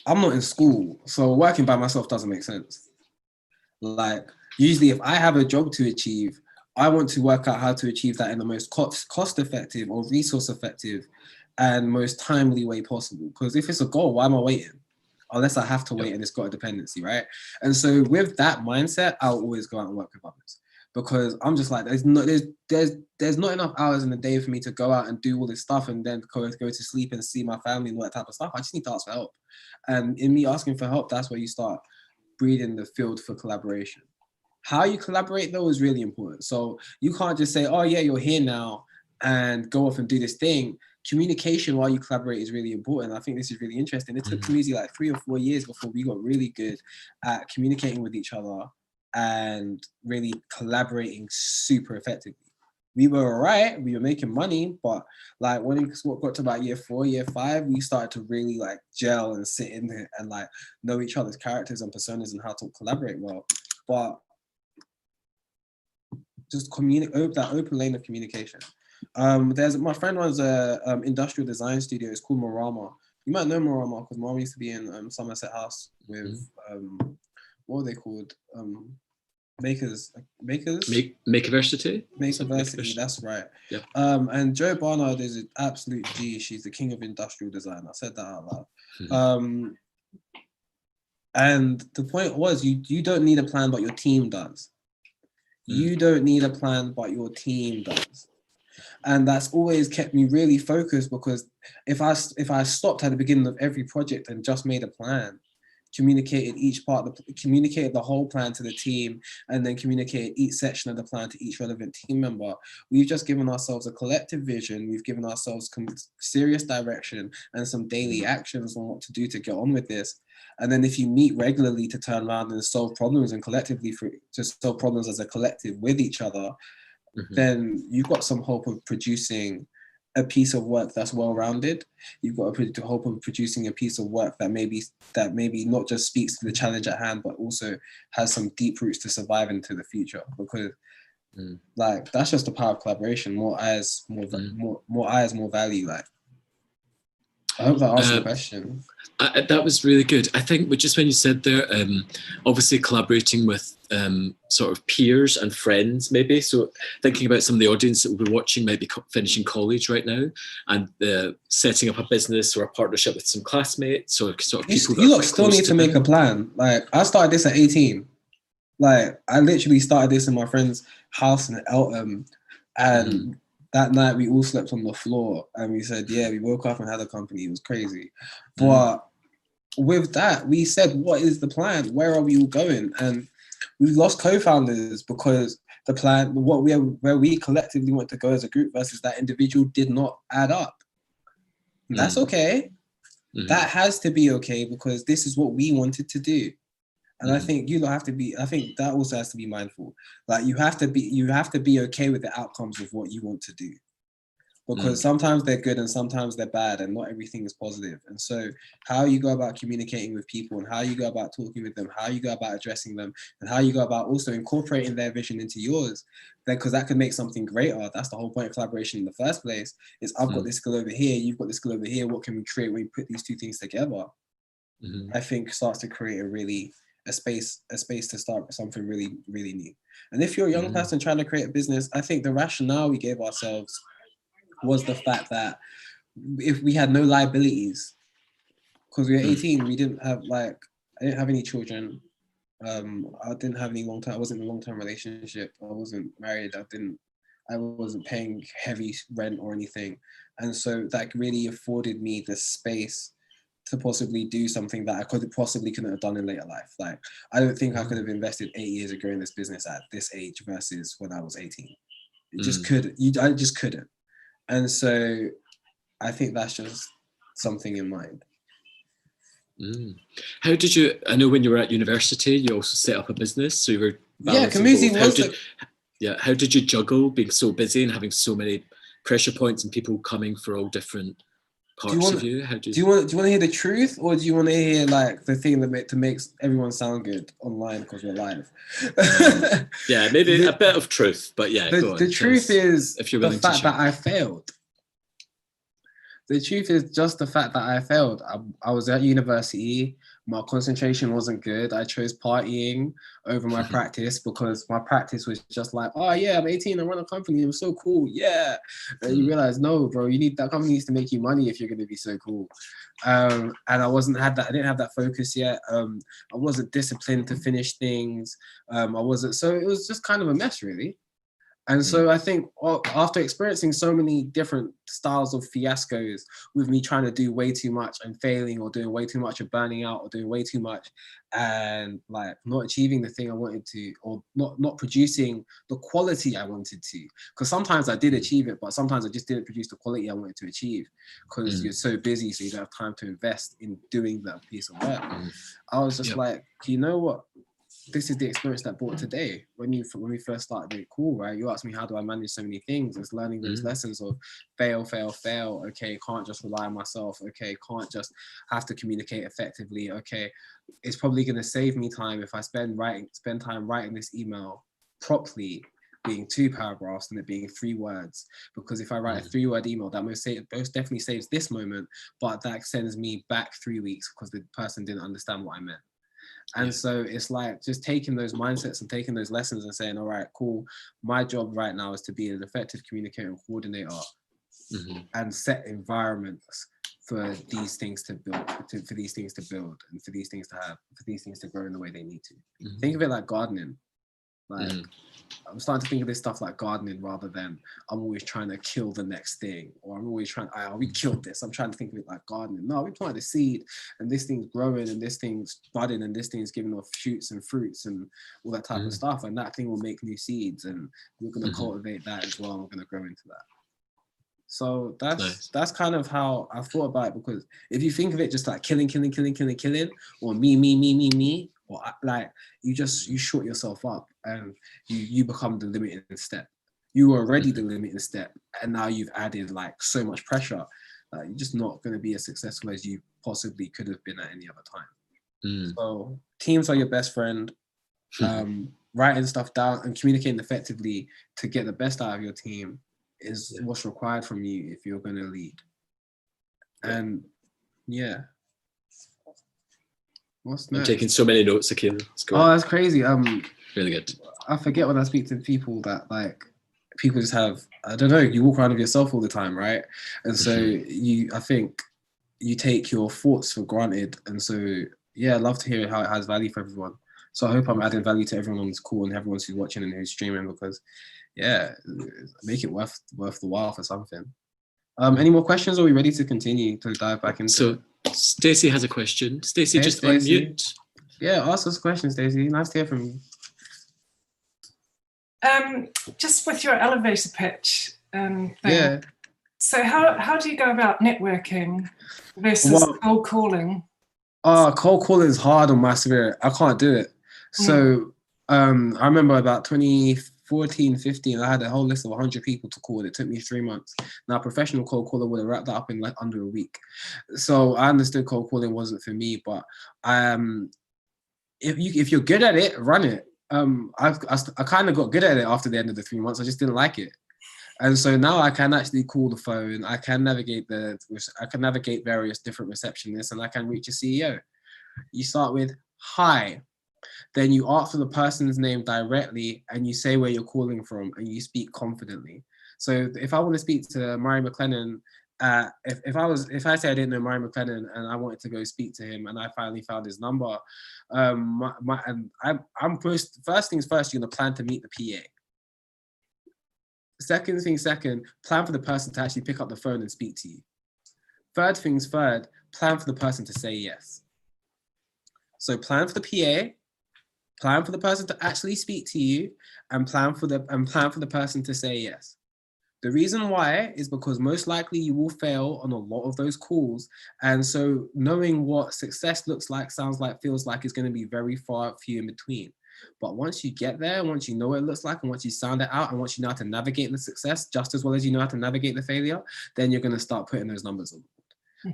I'm not in school, so working by myself doesn't make sense. Like, usually if I have a job to achieve, I want to work out how to achieve that in the most cost-effective or resource-effective and most timely way possible. Because if it's a goal, why am I waiting? Unless I have to wait and it's got a dependency, right? And so with that mindset, I'll always go out and work with others, because I'm just like, there's not enough hours in the day for me to go out and do all this stuff and then go to sleep and see my family and all that type of stuff. I just need to ask for help. And in me asking for help, that's where you start breeding the field for collaboration. How you collaborate though is really important. So you can't just say, oh yeah, you're here now, and go off and do this thing. Communication while you collaborate is really important. I think this is really interesting. It took COMUZI like 3 or 4 years before we got really good at communicating with each other and really collaborating super effectively. We were all right, we were making money, but like when it got to about year 4, year 5, we started to really like gel and sit in there and like know each other's characters and personas and how to collaborate well. But just communicate, that open lane of communication. There's my friend runs a industrial design studio. It's called Marama. You might know Marama because Marama used to be in Somerset House with what were they called? Makersity. Makersity, that's right. Yep. And Joe Barnard is an absolute G. She's the king of industrial design. I said that out loud. And the point was, you don't need a plan, but your team does. You don't need a plan, but your team does. And that's always kept me really focused, because if I stopped at the beginning of every project and just made a plan, communicated the whole plan to the team, and then communicated each section of the plan to each relevant team member, we've just given ourselves a collective vision. We've given ourselves serious direction and some daily actions on what to do to get on with this. And then if you meet regularly to turn around and solve problems and collectively to solve problems as a collective with each other, then you've got some hope of producing a piece of work that's well-rounded. You've got a hope of producing a piece of work that maybe not just speaks to the challenge at hand, but also has some deep roots to survive into the future. Because like that's just the power of collaboration. More eyes, more value. Like, I hope that answers the question. That was really good. I think just when you said there, obviously collaborating with sort of peers and friends, maybe. So thinking about some of the audience that will be watching, might be finishing college right now, and setting up a business or a partnership with some classmates or sort of people. You still need to make a plan. Like, I started this at 18. Like, I literally started this in my friend's house in Eltham, and that night we all slept on the floor, and we said, yeah, we woke up and had a company. It was crazy. But with that, we said, what is the plan? Where are we all going? And we've lost co-founders because the plan, where we collectively want to go as a group versus that individual, did not add up. That's okay. That has to be okay, because this is what we wanted to do. And I think I think that also has to be mindful. Like, you have to be okay with the outcomes of what you want to do, because sometimes they're good and sometimes they're bad, and not everything is positive. And so how you go about communicating with people, and how you go about talking with them, how you go about addressing them, and how you go about also incorporating their vision into yours, because that could make something greater. That's the whole point of collaboration in the first place, is I've got this skill over here, you've got this skill over here. What can we create when we put these two things together? I think starts to create a space to start something really, really new. And if you're a young person trying to create a business, I think the rationale we gave ourselves was the fact that if we had no liabilities, because we were 18, we didn't have I didn't have any children. I didn't have any I wasn't in a long-term relationship. I wasn't married. I wasn't paying heavy rent or anything. And so that really afforded me the space to possibly do something that I couldn't have done in later life. Like, I don't think I could have invested 8 years ago in this business at this age versus when I was 18. I just couldn't. And so I think that's just something in mind. How did you, I know when you were at university, you also set up a business, so you were balancing COMUZI both. How did you juggle being so busy and having so many pressure points and people coming for all different parts of you? Do you want to hear the truth, or do you want to hear like the thing that makes everyone sound good online because we're live? Yeah, maybe a bit of truth, but yeah, go on. The truth is if you're the fact that I failed. The truth is just the fact that I failed. I was at university. my concentration wasn't good. I chose partying over my practice because my practice was just like, oh yeah, I'm 18, I run a company, it was so cool, yeah. And you realize, no, bro, you need that company needs to make you money if you're going to be so cool. And I didn't have that focus yet. I wasn't disciplined to finish things. So it was just kind of a mess, really. And so I think after experiencing so many different styles of fiascos with me trying to do way too much and failing, or doing way too much and burning out, or doing way too much and like not achieving the thing I wanted to, or not producing the quality I wanted to, because sometimes I did achieve it, but sometimes I just didn't produce the quality I wanted to achieve because you're so busy, so you don't have time to invest in doing that piece of work. I was just like, you know what? This is the experience that brought today. When we first started it, cool, right? You asked me, how do I manage so many things? It's learning those lessons of fail. Okay, can't just rely on myself. Okay, can't just have to communicate effectively. Okay, it's probably going to save me time if I spend time writing this email properly, being 2 paragraphs and it being 3 words. Because if I write a 3-word email, that most definitely saves this moment, but that sends me back 3 weeks because the person didn't understand what I meant. And so it's like just taking those mindsets and taking those lessons and saying, all right, cool. My job right now is to be an effective communicator and coordinator and set environments for these things to build, for these things to build, and for these things to have, for these things to grow in the way they need to. Think of it like gardening. Like I'm starting to think of this stuff like gardening rather than I'm always trying to kill the next thing, or I'm always trying, we killed this. I'm trying to think of it like gardening. No, we planted a seed and this thing's growing and this thing's budding and this thing's giving off shoots and fruits and all that type of stuff. And that thing will make new seeds and we're going to cultivate that as well. And we're going to grow into that. So that's kind of how I thought about it, because if you think of it just like killing, or me, or like you short yourself up and you become the limiting step. You were already the limiting step, and now you've added like so much pressure. You're just not going to be as successful as you possibly could have been at any other time. So teams are your best friend. Writing stuff down and communicating effectively to get the best out of your team is what's required from you if you're going to lead. And what's next? I'm taking so many notes, Akil. Oh, that's crazy. Really good. I forget when I speak to people that like people just have, I don't know, you walk around with yourself all the time, right? And so I think you take your thoughts for granted. And so I'd love to hear how it has value for everyone. So I hope I'm adding value to everyone on this call and everyone who's watching and who's streaming, because make it worth the while for something. Any more questions? Or are we ready to continue to dive back into? So Stacey has a question. Stacey, just unmute. Yeah, ask us a question, Stacey. Nice to hear from you. Just with your elevator pitch thing. So how do you go about networking versus cold calling? Cold calling is hard on my spirit. I can't do it. So I remember about 2014, 15, I had a whole list of 100 people to call. It took me 3 months. Now, a professional cold caller would have wrapped that up in like under a week. So I understood cold calling wasn't for me, but if you're good at it, run it. I kind of got good at it after the end of the 3 months. I just didn't like it. And so now I can actually call the phone. I can navigate various different receptionists, and I can reach a CEO. You start with hi. Then you ask for the person's name directly and you say where you're calling from and you speak confidently. So if I want to speak to Murray McLennan, if I say I didn't know Murray McLennan and I wanted to go speak to him and I finally found his number, first things first, you're gonna plan to meet the PA. Second things second, plan for the person to actually pick up the phone and speak to you. Third things third, plan for the person to say yes. So plan for the PA, plan for the person to actually speak to you, and plan for the person to say yes. The reason why is because most likely you will fail on a lot of those calls. And so knowing what success looks like, sounds like, feels like is going to be very few in between. But once you get there, once you know what it looks like, and once you sound it out, and once you know how to navigate the success just as well as you know how to navigate the failure, then you're going to start putting those numbers on.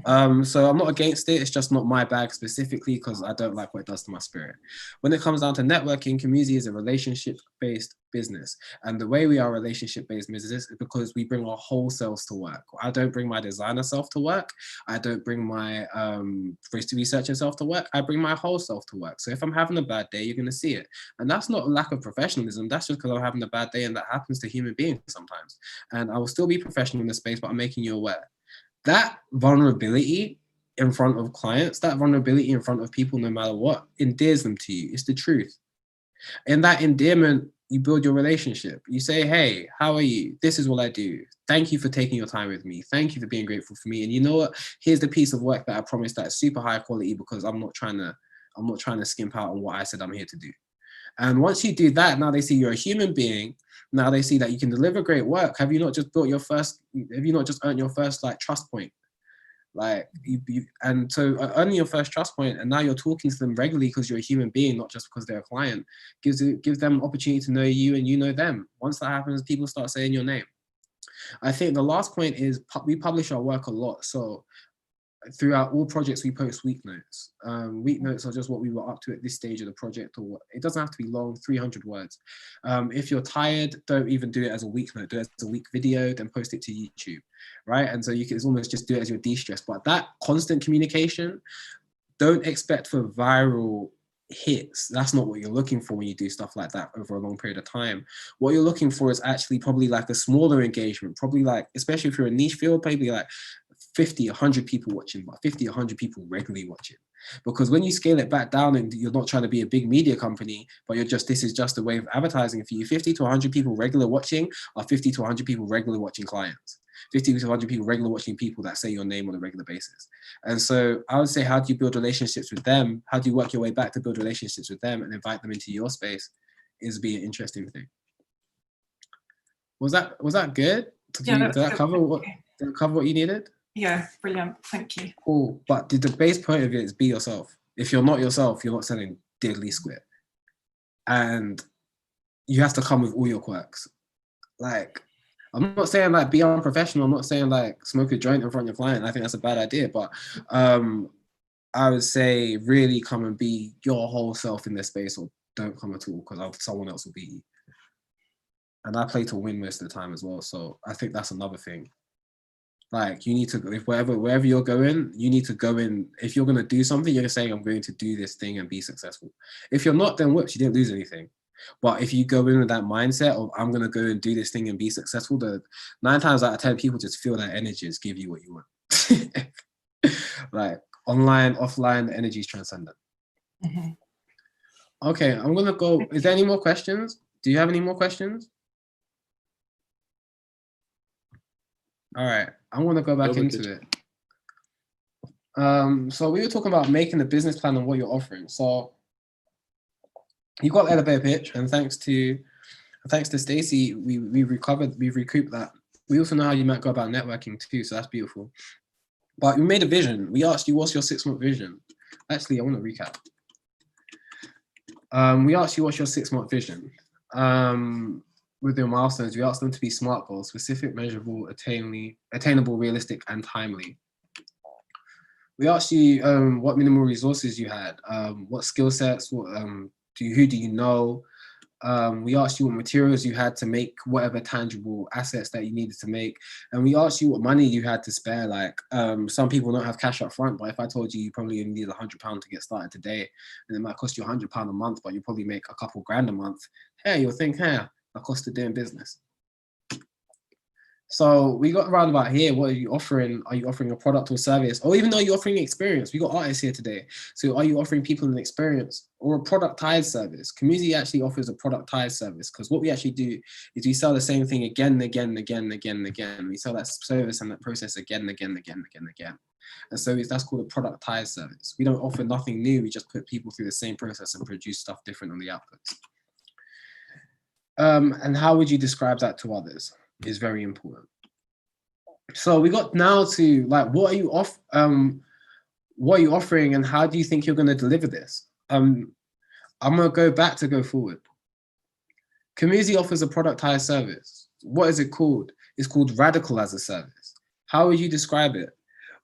So I'm not against it. It's just not my bag specifically because I don't like what it does to my spirit. When it comes down to networking, COMUZI is a relationship-based business. And the way we are relationship-based business is because we bring our whole selves to work. I don't bring my designer self to work. I don't bring my researcher self to work. I bring my whole self to work. So if I'm having a bad day, you're going to see it. And that's not a lack of professionalism. That's just because I'm having a bad day, and that happens to human beings sometimes. And I will still be professional in this space, but I'm making you aware. That vulnerability in front of clients, that vulnerability in front of people, no matter what, endears them to you. It's the truth. In that endearment, you build your relationship. You say, hey, how are you? This is what I do. Thank you for taking your time with me. Thank you for being grateful for me. And you know what? Here's the piece of work that I promised that's super high quality because I'm not trying to skimp out on what I said I'm here to do. And once you do that, now they see you're a human being. Now they see that you can deliver great work. Have you not just earned your first like trust point? Like and so earning your first trust point, and now you're talking to them regularly because you're a human being, not just because they're a client, gives them an opportunity to know you and you know them. Once that happens, people start saying your name. I think the last point is we publish our work a lot. So throughout all projects, we post week notes. Week notes are just what we were up to at this stage of the project, or it doesn't have to be long, 300 words. If you're tired, don't even do it as a week note, do it as a week video, then post it to YouTube, right? And so you can almost just do it as your de-stress. But that constant communication, don't expect for viral hits. That's not what you're looking for when you do stuff like that over a long period of time. What you're looking for is actually probably like a smaller engagement, probably like, especially if you're a niche field, probably like 50, 100 people watching, but 50, 100 people regularly watching. Because when you scale it back down and you're not trying to be a big media company, but this is just a way of advertising for you, 50 to 100 people regular watching are 50 to 100 people regular watching clients. 50 to 100 people regular watching people that say your name on a regular basis. And so I would say, how do you build relationships with them? How do you work your way back to build relationships with them and invite them into your space is be an interesting thing. Was that good? Did that cover what you needed? Yeah, brilliant. Thank you. Cool. But the base point of it is be yourself. If you're not yourself, you're not selling diddly square. And you have to come with all your quirks. Like, I'm not saying like be unprofessional. I'm not saying like smoke a joint in front of your client. I think that's a bad idea. But I would say really come and be your whole self in this space, or don't come at all because someone else will beat you. And I play to win most of the time as well. So I think that's another thing. Like you need to, if wherever you're going, you need to go in. If you're going to do something, you're saying, I'm going to do this thing and be successful. If you're not, then whoops, you didn't lose anything. But if you go in with that mindset of I'm going to go and do this thing and be successful, the 9 times out of 10 people just feel that energy, just give you what you want. Like online, offline, the energy is transcendent. Mm-hmm. Okay, I'm going to go. Is there any more questions? Do you have any more questions? All right, I'm going to go back into it. So we were talking about making a business plan and what you're offering. So you got elevator pitch, and thanks to Stacey, we've recouped that. We also know how you might go about networking too, so that's beautiful. But we made a vision. We asked you, what's your 6-month vision? Actually, I want to recap. We asked you, what's your 6-month vision? With your milestones, we asked them to be SMART goals: specific, measurable, attainable, realistic, and timely. We asked you what minimal resources you had, what skill sets, who do you know? We asked you what materials you had to make whatever tangible assets that you needed to make. And we asked you what money you had to spare. Like some people don't have cash up front, but if I told you you probably only need £100 to get started today, and it might cost you £100 a month, but you probably make a couple grand a month, hey, you'll think, hey, that cost of doing business. So we got around about here. What are you offering? Are you offering a product or service? Or even though you're offering experience, we got artists here today. So are you offering people an experience or a productized service? COMUZI actually offers a productized service, because what we actually do is we sell the same thing again and again and again and again and again. We sell that service and that process again and again and again and again and again. And so that's called a productized service. We don't offer nothing new. We just put people through the same process and produce stuff different on the outputs. And how would you describe that to others is very important. So we got now to like, what are you offering, and how do you think you're going to deliver this? I'm going to go back to go forward. COMUZI offers a productized service. What is it called? It's called Radical as a Service. How would you describe it?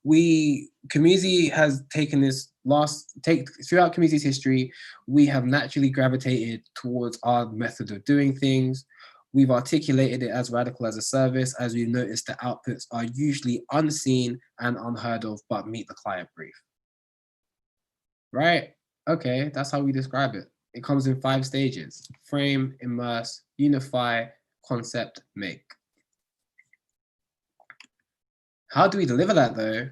COMUZI has taken this throughout COMUZI's history, we have naturally gravitated towards our method of doing things. We've articulated it as radical as a service, as we've noticed the outputs are usually unseen and unheard of, but meet the client brief. Right? Okay, that's how we describe it. It comes in 5 stages: frame, immerse, unify, concept, make. How do we deliver that though?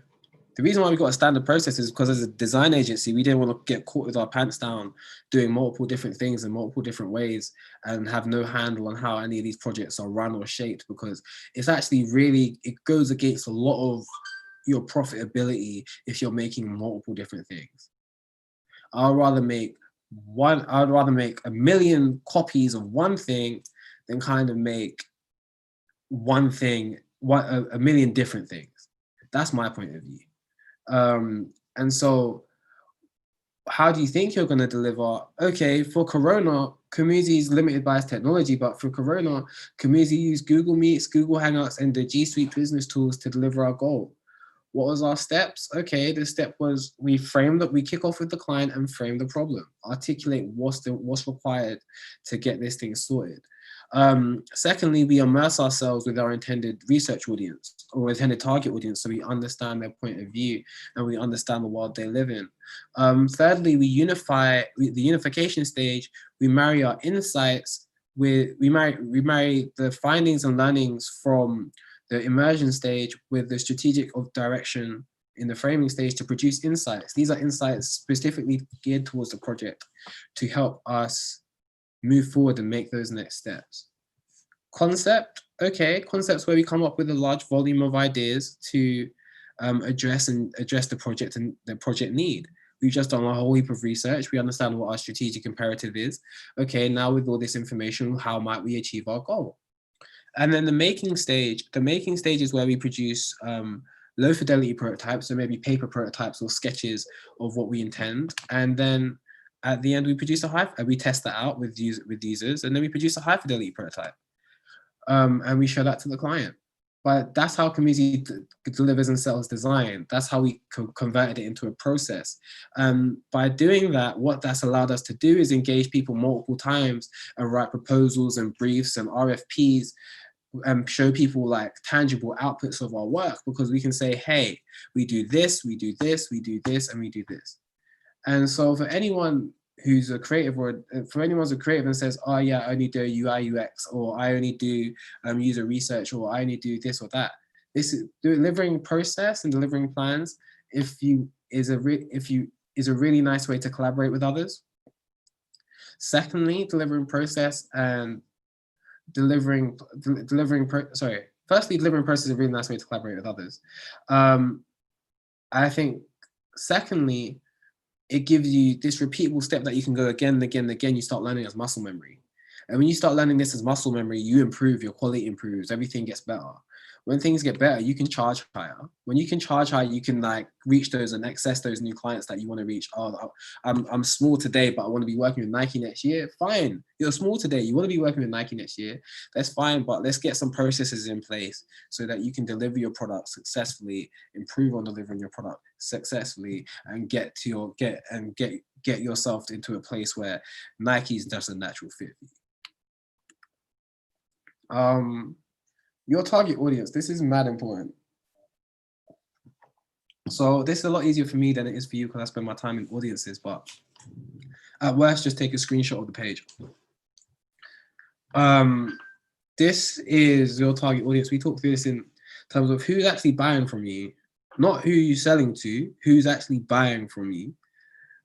The reason why we got a standard process is because as a design agency, we didn't want to get caught with our pants down doing multiple different things in multiple different ways and have no handle on how any of these projects are run or shaped, because it's actually really, it goes against a lot of your profitability if you're making multiple different things. I'd rather make 1 million copies of one thing than kind of make one thing, a million different things. That's my point of view. And so how do you think you're going to deliver? Okay, for Corona, COMUZI is limited by its technology, but for Corona, COMUZI used Google Meets, Google Hangouts, and the G Suite business tools to deliver our goal. What was our steps? Okay, the step was we kick off with the client and frame the problem, articulate what's required to get this thing sorted. Secondly, we immerse ourselves with our intended research audience or intended target audience, so we understand their point of view and we understand the world they live in. Thirdly, the unification stage. We marry our insights with we marry the findings and learnings from the immersion stage with the strategic direction in the framing stage to produce insights. These are insights specifically geared towards the project to help us move forward and make those next steps. Concept, okay, concept's where we come up with a large volume of ideas to address the project and the project need. We've just done a whole heap of research. We understand what our strategic imperative is. Okay, now with all this information, how might we achieve our goal? And then the making stage is where we produce low fidelity prototypes, so maybe paper prototypes or sketches of what we intend. And then at the end, we produce we test that out with users, and then we produce a high fidelity prototype. And we show that to the client. But that's how COMUZI delivers and sells design. That's how we converted it into a process. By doing that, what that's allowed us to do is engage people multiple times and write proposals and briefs and RFPs and show people like tangible outputs of our work, because we can say, hey, we do this, we do this, we do this, and we do this. And so for anyone who's a creative, or for anyone who's a creative and says, oh yeah, I only do UI UX, or I only do user research, or I only do this or that. This is delivering process and delivering plans is a really nice way to collaborate with others. Secondly, delivering process and delivering process is a really nice way to collaborate with others. I think secondly, it gives you this repeatable step that you can go again and again and again. You start learning as muscle memory. And when you start learning this as muscle memory, you improve, your quality improves, everything gets better. When things get better, you can charge higher. When you can charge higher, you can like reach those and access those new clients that you want to reach. Oh, I'm small today, but I want to be working with Nike next year. Fine. You're small today. You want to be working with Nike next year. That's fine, but let's get some processes in place so that you can deliver your product successfully, improve on delivering your product successfully, and get yourself into a place where Nike's just a natural fit for you. Your target audience, this is mad important. So this is a lot easier for me than it is for you because I spend my time in audiences, but at worst, just take a screenshot of the page. This is your target audience. We talk through this in terms of who's actually buying from you, not who you're selling to, who's actually buying from you.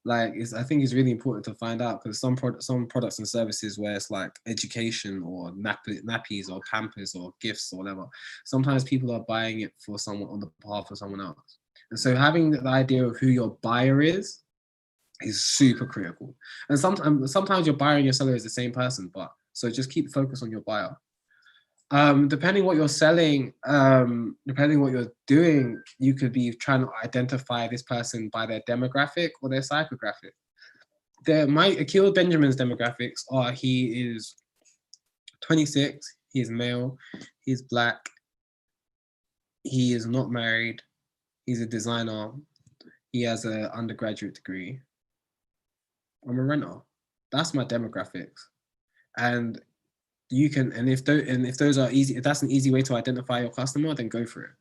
Like, I think it's really important to find out, because some products and services where it's like education or nappies or Pampers or gifts or whatever, sometimes people are buying it for someone on the behalf of someone else. And so having the idea of who your buyer is super critical. And sometimes your buyer and your seller is the same person, but so just keep focus on your buyer. Depending what you're selling, depending what you're doing, you could be trying to identify this person by their demographic or their psychographic. Akil Benjamin's demographics are: he is 26, he is male, he is Black, he is not married, He's a designer. He has an undergraduate degree. I'm a renter. That's my demographics. And you can, and if those are easy, if that's an easy way to identify your customer, then go for it.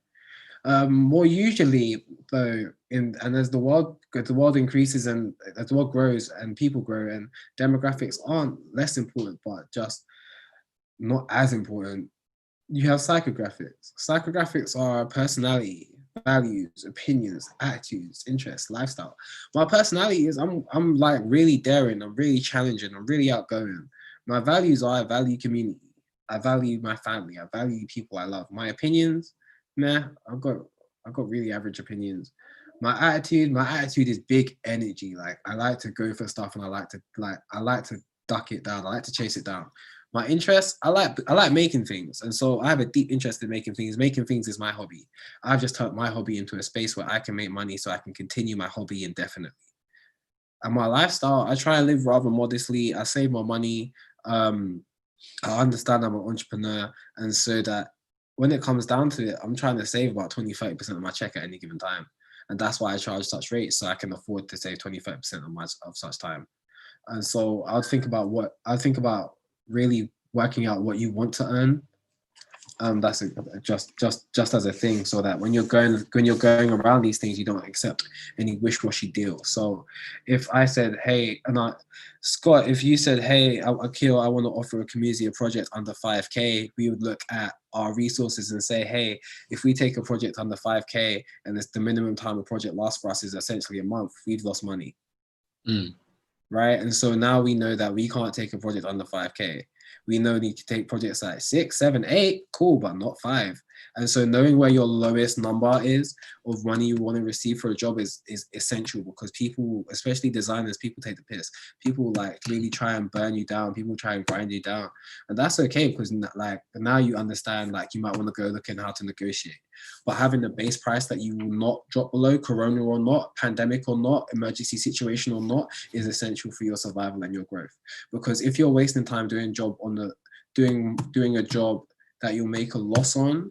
More usually though, and as the world increases and as the world grows and people grow, and demographics aren't less important, but just not as important, you have psychographics. Psychographics are personality, values, opinions, attitudes, interests, lifestyle. My personality is I'm like really daring, I'm really challenging, I'm really outgoing. My values are I value community, I value my family, I value people I love. My opinions, nah, I've got really average opinions. My attitude is big energy. Like I like to go for stuff and I like to duck it down. I like to chase it down. My interests, I like making things. And so I have a deep interest in making things. Making things is my hobby. I've just turned my hobby into a space where I can make money so I can continue my hobby indefinitely. And my lifestyle, I try and live rather modestly. I save my money. I understand I'm an entrepreneur. And so that when it comes down to it, I'm trying to save about 20-30% of my check at any given time. And that's why I charge such rates, so I can afford to save 20-30% of such time. And so I'll think about really working out what you want to earn. That's just as a thing, so that when you're going around these things, you don't accept any wish-washy deal. So if I said, hey, Scott, if you said, hey, Akil, I want to offer a COMUZI a project under 5K, we would look at our resources and say, hey, if we take a project under 5K and the minimum time a project lasts for us is essentially a month, we've lost money. Right? And so now we know that we can't take a project under 5K. We know we need to take projects like 6, 7, 8, cool, but not 5. And so knowing where your lowest number is of money you want to receive for a job is essential, because people, especially designers, people take the piss. People like really try and burn you down. People try and grind you down. And that's okay, because like now you understand, like you might want to go looking how to negotiate. But having a base price that you will not drop below, corona or not, pandemic or not, emergency situation or not, is essential for your survival and your growth. Because if you're wasting time doing a job that you'll make a loss on,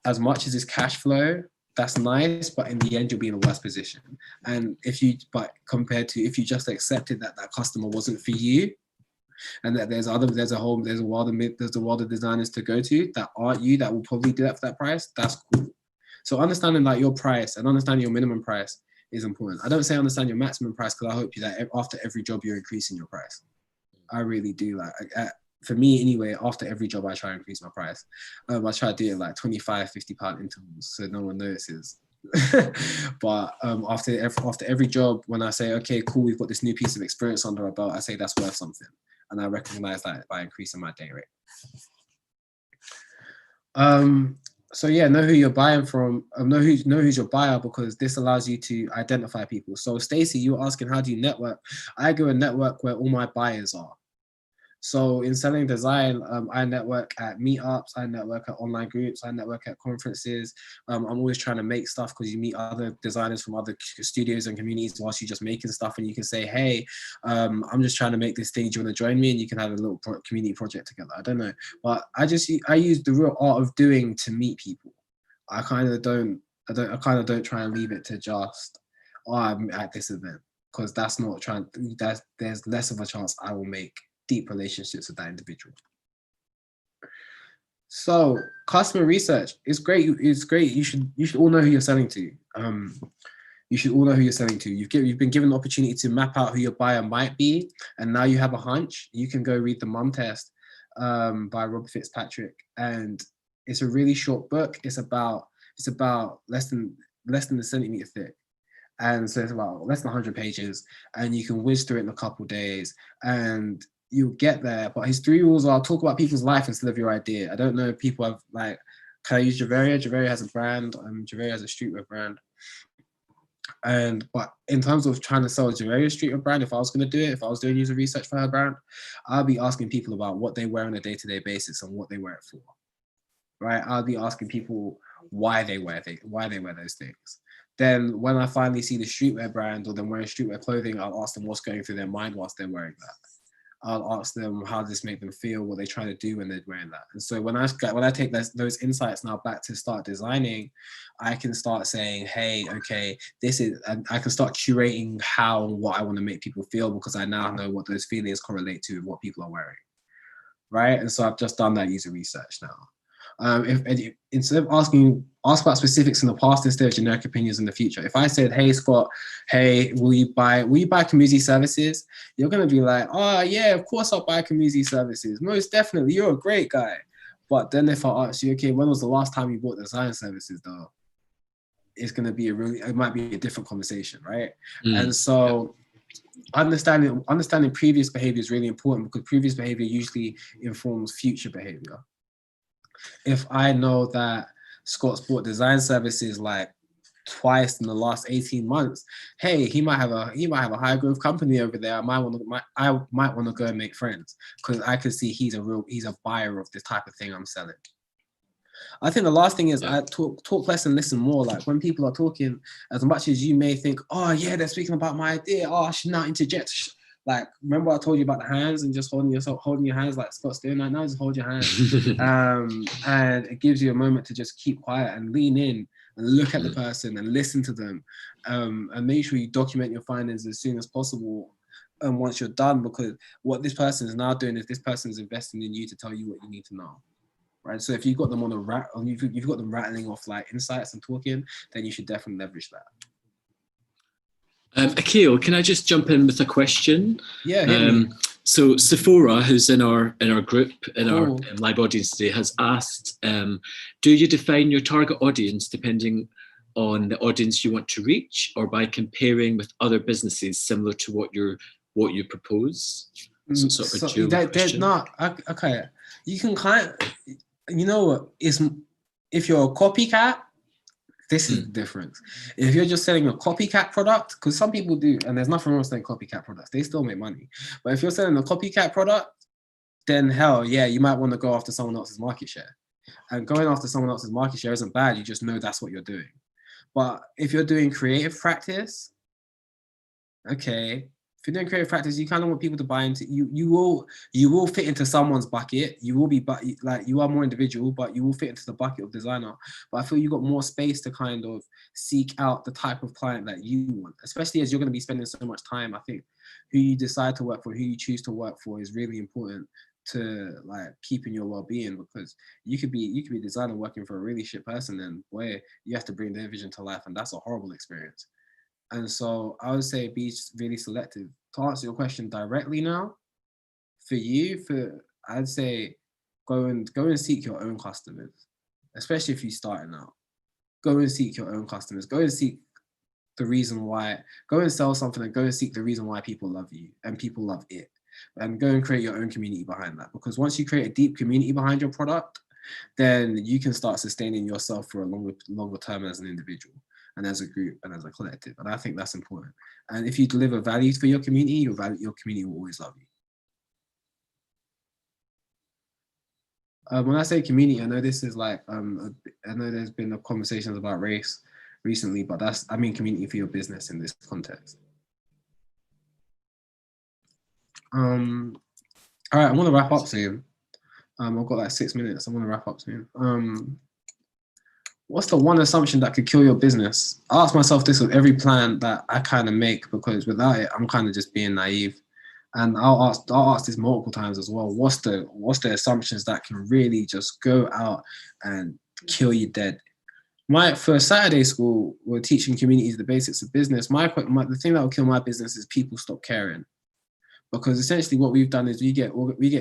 as much as it's cash flow, that's nice, but in the end you'll be in a worse position. And compared to if you just accepted that customer wasn't for you, and that there's a world of designers to go to that aren't you, that will probably do that for that price, that's cool. So understanding like your price and understanding your minimum price is important. I don't say understand your maximum price, because I hope that after every job you're increasing your price. I really do. Like for me anyway, after every job I try and increase my price. I try to do it like 25, 50 pound intervals so no one notices. But after every job, when I say, okay, cool, we've got this new piece of experience under our belt, I say that's worth something. And I recognize that by increasing my day rate. So yeah, know who you're buying from. Know who's your buyer, because this allows you to identify people. So Stacey, you were asking, how do you network? I go and network where all my buyers are. So in selling design, I network at meetups, I network at online groups, I network at conferences. I'm always trying to make stuff, because you meet other designers from other studios and communities whilst you're just making stuff, and you can say, hey, I'm just trying to make this thing, do you want to join me? And you can have a little community project together. I don't know, but I use the real art of doing to meet people. I kind of don't try and leave it to just, oh, I'm at this event, because there's less of a chance I will make deep relationships with that individual. So customer research is great. It's great. You should all know who you're selling to. You should all know who you're selling to. You've been given the opportunity to map out who your buyer might be, and now you have a hunch. You can go read The Mum Test by Rob Fitzpatrick, and it's a really short book. It's about less than a centimeter thick. And so it's about less than 100 pages, and you can whiz through it in a couple of days, and you'll get there. But his 3 rules are: talk about people's life instead of your idea. I don't know if people have, like, can I use Javeria? Javeria has a brand, Javeria has a streetwear brand. But in terms of trying to sell a Javeria streetwear brand, if I was going to do it, if I was doing user research for her brand, I'll be asking people about what they wear on a day-to-day basis and what they wear it for. Right? I'll be asking people why they wear those things. Then when I finally see the streetwear brand or them wearing streetwear clothing, I'll ask them what's going through their mind whilst they're wearing that. I'll ask them how does this make them feel, what they try to do when they're wearing that. And so when I take those insights now back to start designing, I can start saying, hey, okay, this is, and I can start curating how and what I want to make people feel, because I now know what those feelings correlate to what people are wearing, right? And so I've just done that user research now. If instead of ask about specifics in the past instead of generic opinions in the future. If I said, hey Scott, hey, will you buy COMUZI services? You're gonna be like, oh yeah, of course I'll buy COMUZI services. Most definitely, you're a great guy. But then if I ask you, okay, when was the last time you bought design services though? It's gonna be it might be a different conversation, right? And so understanding previous behavior is really important, because previous behavior usually informs future behavior. If I know that Scott's bought design services like twice in the last 18 months, hey, he might have a high growth company over there. I might want to go and make friends, because I can see he's a buyer of this type of thing I'm selling. I think the last thing is I talk less and listen more. Like when people are talking, as much as you may think, oh yeah, they're speaking about my idea, oh I should not interject. Like, remember I told you about the hands and just holding your hands like Scott's doing right now, just hold your hands. And it gives you a moment to just keep quiet and lean in and look at the person and listen to them. And make sure you document your findings as soon as possible. And once you're done, because what this person is now doing is this person is investing in you to tell you what you need to know. Right. So if you've got them on you've got them rattling off like insights and talking, then you should definitely leverage that. Akil, can I just jump in with a question? Yeah. So Sephora, who's in our group, in our live audience today, has asked, do you define your target audience depending on the audience you want to reach, or by comparing with other businesses similar to what you propose? So sort of a dual question. Okay. You can kind of, you know what, if you're a copycat, this is the difference. If you're just selling a copycat product, because some people do, and there's nothing wrong with selling copycat products, they still make money. But if you're selling a copycat product, then hell yeah, you might want to go after someone else's market share. And going after someone else's market share isn't bad, you just know that's what you're doing. But if you're doing creative practice, okay, if you're doing creative practice, you kind of want people to buy into you. You will fit into someone's bucket. You will be, like, you are more individual, but you will fit into the bucket of designer. But I feel you got more space to kind of seek out the type of client that you want, especially as you're going to be spending so much time. I think who you decide to work for, who you choose to work for, is really important to like keeping your well-being, because you could be a designer working for a really shit person, and boy, you have to bring their vision to life, and that's a horrible experience. And so I would say be really selective. To answer your question directly now, I'd say go and seek your own customers, especially if you're starting out. Go and seek your own customers. Go and seek the reason why. Go and sell something and go and seek the reason why people love you and people love it. And go and create your own community behind that. Because once you create a deep community behind your product, then you can start sustaining yourself for a longer term as an individual, and as a group, and as a collective. And I think that's important. And if you deliver value for your community, your community will always love you. When I say community, I know this is like, I know there's been conversations about race recently, but I mean community for your business in this context. All right, I'm gonna wrap up soon. I've got like 6 minutes. I'm gonna wrap up soon. What's the one assumption that could kill your business? I ask myself this with every plan that I kind of make, because without it, I'm kind of just being naive. And I'll ask this multiple times as well. What's the assumptions that can really just go out and kill you dead? For Saturday school, we're teaching communities the basics of business. The thing that will kill my business is people stop caring. Because essentially what we've done is we get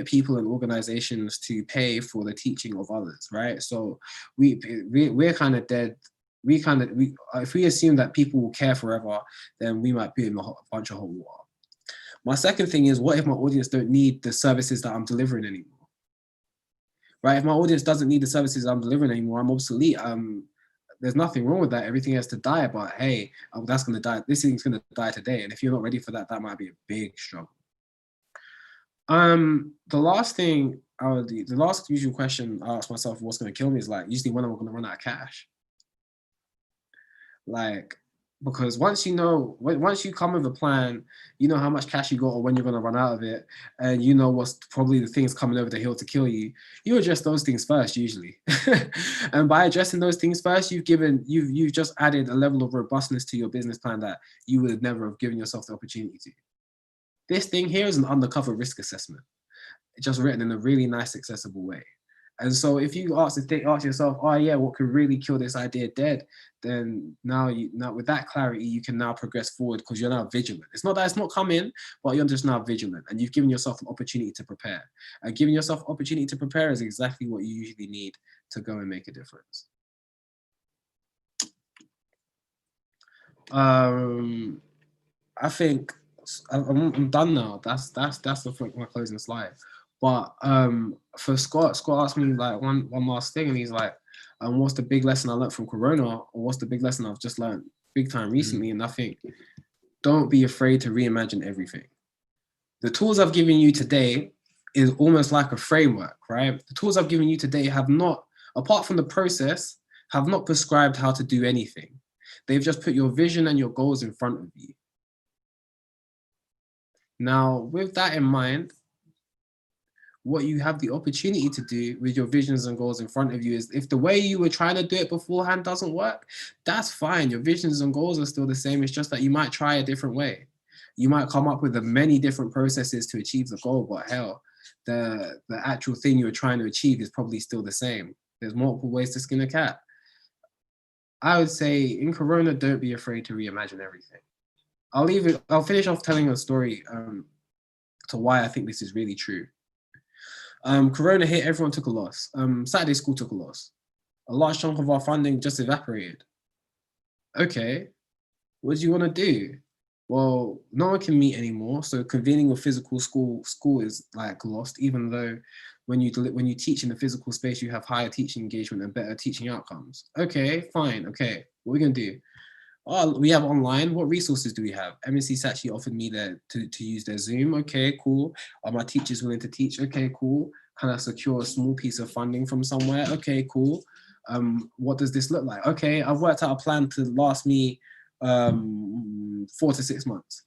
people and organizations to pay for the teaching of others, right? So we're kind of dead. If we assume that people will care forever, then we might be in a bunch of hot water. My second thing is, what if my audience don't need the services that I'm delivering anymore? Right? If my audience doesn't need the services I'm delivering anymore, I'm obsolete. There's nothing wrong with that. Everything has to die, but hey, that's going to die. This thing's going to die today. And if you're not ready for that, that might be a big struggle. The last usual question I ask myself, what's going to kill me, is like, usually when I'm going to run out of cash. Like, Because once you come with a plan, you know how much cash you got or when you're going to run out of it, and you know what's probably the things coming over the hill to kill you, you address those things first usually. And by addressing those things first, you've just added a level of robustness to your business plan that you would never have given yourself the opportunity to. This thing here is an undercover risk assessment. It's just written in a really nice, accessible way. And so if you ask yourself, oh yeah, what could really kill this idea dead? Then now with that clarity, you can now progress forward because you're now vigilant. It's not that it's not coming, but you're just now vigilant and you've given yourself an opportunity to prepare. And giving yourself opportunity to prepare is exactly what you usually need to go and make a difference. I think I'm done now. That's my closing slide. But for Scott asked me like one last thing, and he's like, what's the big lesson I learned from Corona, or what's the big lesson I've just learned big time recently? And I think, don't be afraid to reimagine everything. The tools I've given you today is almost like a framework, right? The tools I've given you today have not, apart from the process, have not prescribed how to do anything. They've just put your vision and your goals in front of you. Now, with that in mind, what you have the opportunity to do with your visions and goals in front of you is, if the way you were trying to do it beforehand doesn't work, that's fine. Your visions and goals are still the same. It's just that you might try a different way. You might come up with many different processes to achieve the goal, but hell, the actual thing you're trying to achieve is probably still the same. There's multiple ways to skin a cat. I would say in Corona, don't be afraid to reimagine everything. I'll finish off telling a story to why I think this is really true. Corona hit, everyone took a loss. Saturday school took a loss. A large chunk of our funding just evaporated. Okay, what do you want to do? Well, no one can meet anymore, so convening a physical school is like lost, even though when you teach in the physical space, you have higher teaching engagement and better teaching outcomes. Okay, fine, okay, what are we gonna do? Oh, we have online. What resources do we have? MSc actually offered me to use their Zoom. Okay, cool. Are my teachers willing to teach? Okay, cool. Can I secure a small piece of funding from somewhere? Okay, cool. What does this look like? Okay, I've worked out a plan to last me 4 to 6 months.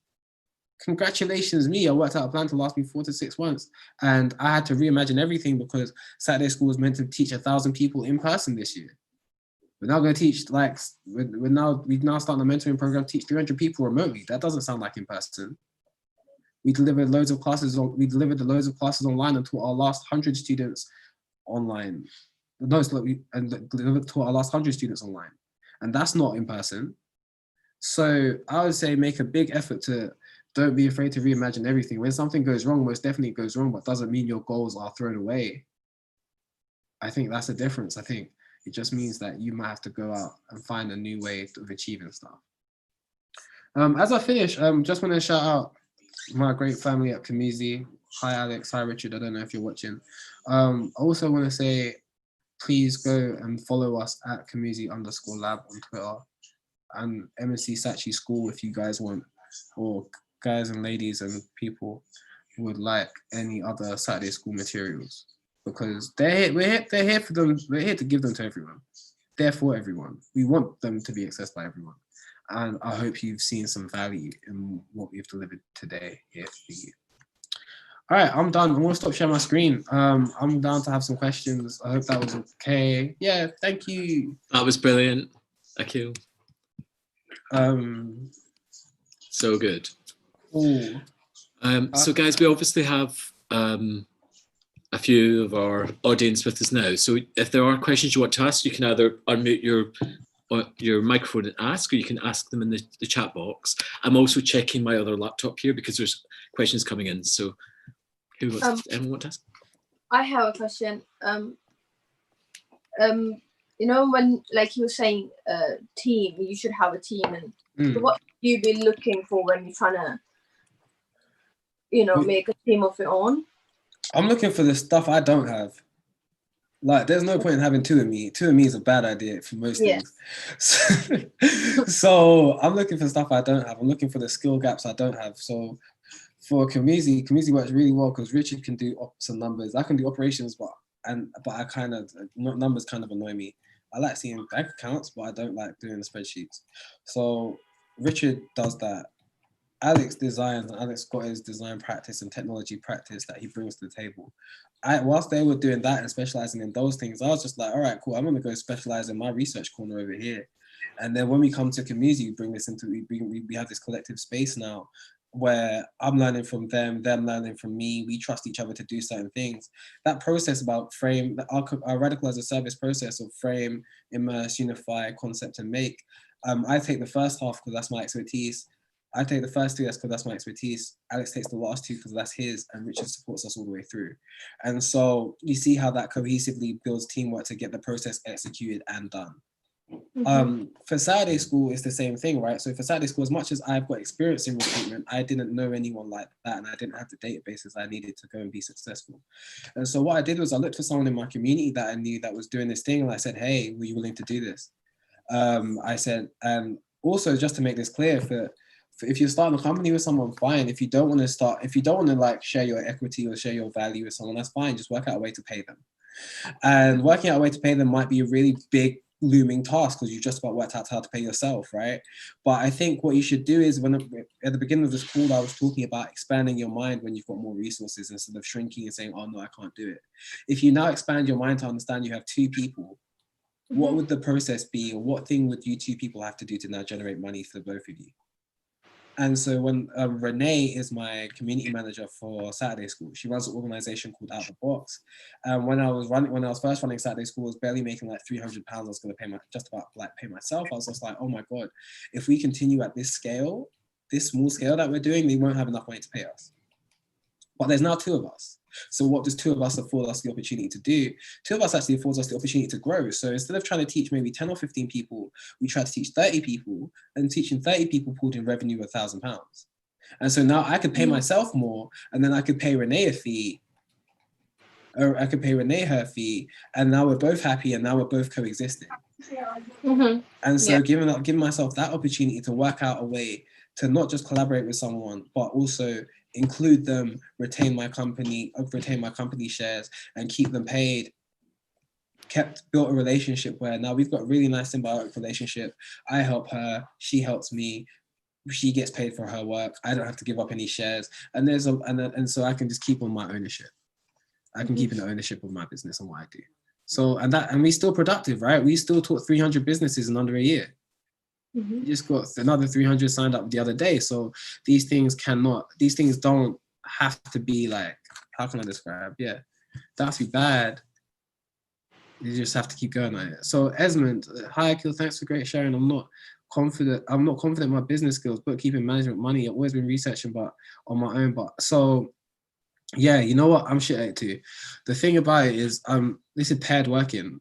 Congratulations me, I worked out a plan to last me 4 to 6 months. And I had to reimagine everything because Saturday school was meant to teach 1,000 people in person this year. We're now going to teach we've now starting a mentoring program to teach 300 people remotely. That doesn't sound like in person. We delivered loads of classes online and taught our last 100 students online. Delivered to our last 100 students online. And that's not in person. So I would say make a big effort to don't be afraid to reimagine everything. When something goes wrong, most definitely it goes wrong, but doesn't mean your goals are thrown away. I think that's the difference. I think it just means that you might have to go out and find a new way of achieving stuff. As I finish, just want to shout out my great family at COMUZI. Hi, Alex. Hi, Richard. I don't know if you're watching. I also want to say, please go and follow us at COMUZI_lab on Twitter, and MSc Sachi School if you guys want, or guys and ladies and people who would like any other Saturday school materials. Because we're here for them. We're here to give them to everyone. They're for everyone. We want them to be accessed by everyone. And I hope you've seen some value in what we've delivered today here for you. All right, I'm done. I'm gonna stop sharing my screen. I'm down to have some questions. I hope that was okay. Yeah, thank you. That was brilliant, Akil. So good. Cool. So guys, we obviously have a few of our audience with us now. So if there are questions you want to ask, you can either unmute your microphone and ask, or you can ask them in the chat box. I'm also checking my other laptop here because there's questions coming in. So anyone want to ask? I have a question. You know, when, like you were saying, team, you should have a team, and what do you be looking for when you're trying to, make a team of your own? I'm looking for the stuff I don't have. Like, there's no point in having two of me. Two of me is a bad idea for most things. So I'm looking for stuff I don't have. I'm looking for the skill gaps I don't have. So for COMUZI works really well because Richard can do ops and numbers. I can do operations, but I kind of, numbers kind of annoy me. I like seeing bank accounts, but I don't like doing the spreadsheets. So Richard does that. Alex designs, and Alex got his design practice and technology practice that he brings to the table. Whilst they were doing that and specializing in those things, I was just like, all right, cool, I'm gonna go specialize in my research corner over here. And then when we come to COMUZI, we bring this into, we have this collective space now where I'm learning from them learning from me, we trust each other to do certain things. That process about frame, our Radical as a Service process of frame, immerse, unify, concept, and make, I take the first half because that's my expertise. I take the first two, that's because that's my expertise. Alex takes the last two because that's his, and Richard supports us all the way through. And so you see how that cohesively builds teamwork to get the process executed and done. For Saturday school, it's the same thing, right? So for Saturday school, as much as I've got experience in recruitment, I didn't know anyone like that, and I didn't have the databases I needed to go and be successful. And so what I did was I looked for someone in my community that I knew that was doing this thing, and I said, hey, were you willing to do this? I said, and also just to make this clear, for if you're starting a company with someone, fine. If you don't want to like share your equity or share your value with someone, that's fine. Just work out a way to pay them. And working out a way to pay them might be a really big looming task because you just about worked out how to pay yourself, right? But I think what you should do is, when at the beginning of this call, I was talking about expanding your mind when you've got more resources instead of shrinking and saying, oh no, I can't do it. If you now expand your mind to understand you have two people, what would the process be, or what thing would you two people have to do to now generate money for both of you? And so when Renee is my community manager for Saturday school, she runs an organization called Out the Box. When I was first running Saturday school, I was barely making like £300. I was going to pay myself. I was just like, oh my God, if we continue at this scale, this small scale that we're doing, they won't have enough money to pay us. But there's now two of us. So what does two of us afford us the opportunity to do? Two of us actually affords us the opportunity to grow. So instead of trying to teach maybe 10 or 15 people, we try to teach 30 people, and teaching 30 people pulled in revenue of £1,000. And so now I could pay myself more, and then I could pay Renee a fee, or I could pay Renee her fee, and now we're both happy, and now we're both coexisting. And so giving myself that opportunity to work out a way to not just collaborate with someone, but also include them, retain my company shares, and keep them paid, built a relationship where now we've got a really nice symbiotic relationship. I help her, she helps me, she gets paid for her work. I don't have to give up any shares, and so I can just keep on my ownership. I can keep in the ownership of my business and what I do. So and we're still productive, right? We still taught 300 businesses in under a year. We just got another 300 signed up the other day. So these things don't have to be like, how can I describe? Yeah, don't have to be bad. You just have to keep going at it. So Esmond, hi Akil, thanks for great sharing. I'm not confident in my business skills, but keeping management money. I've always been researching, but on my own. But so yeah, you know what? I'm shit at it too. The thing about it is, this is paired working.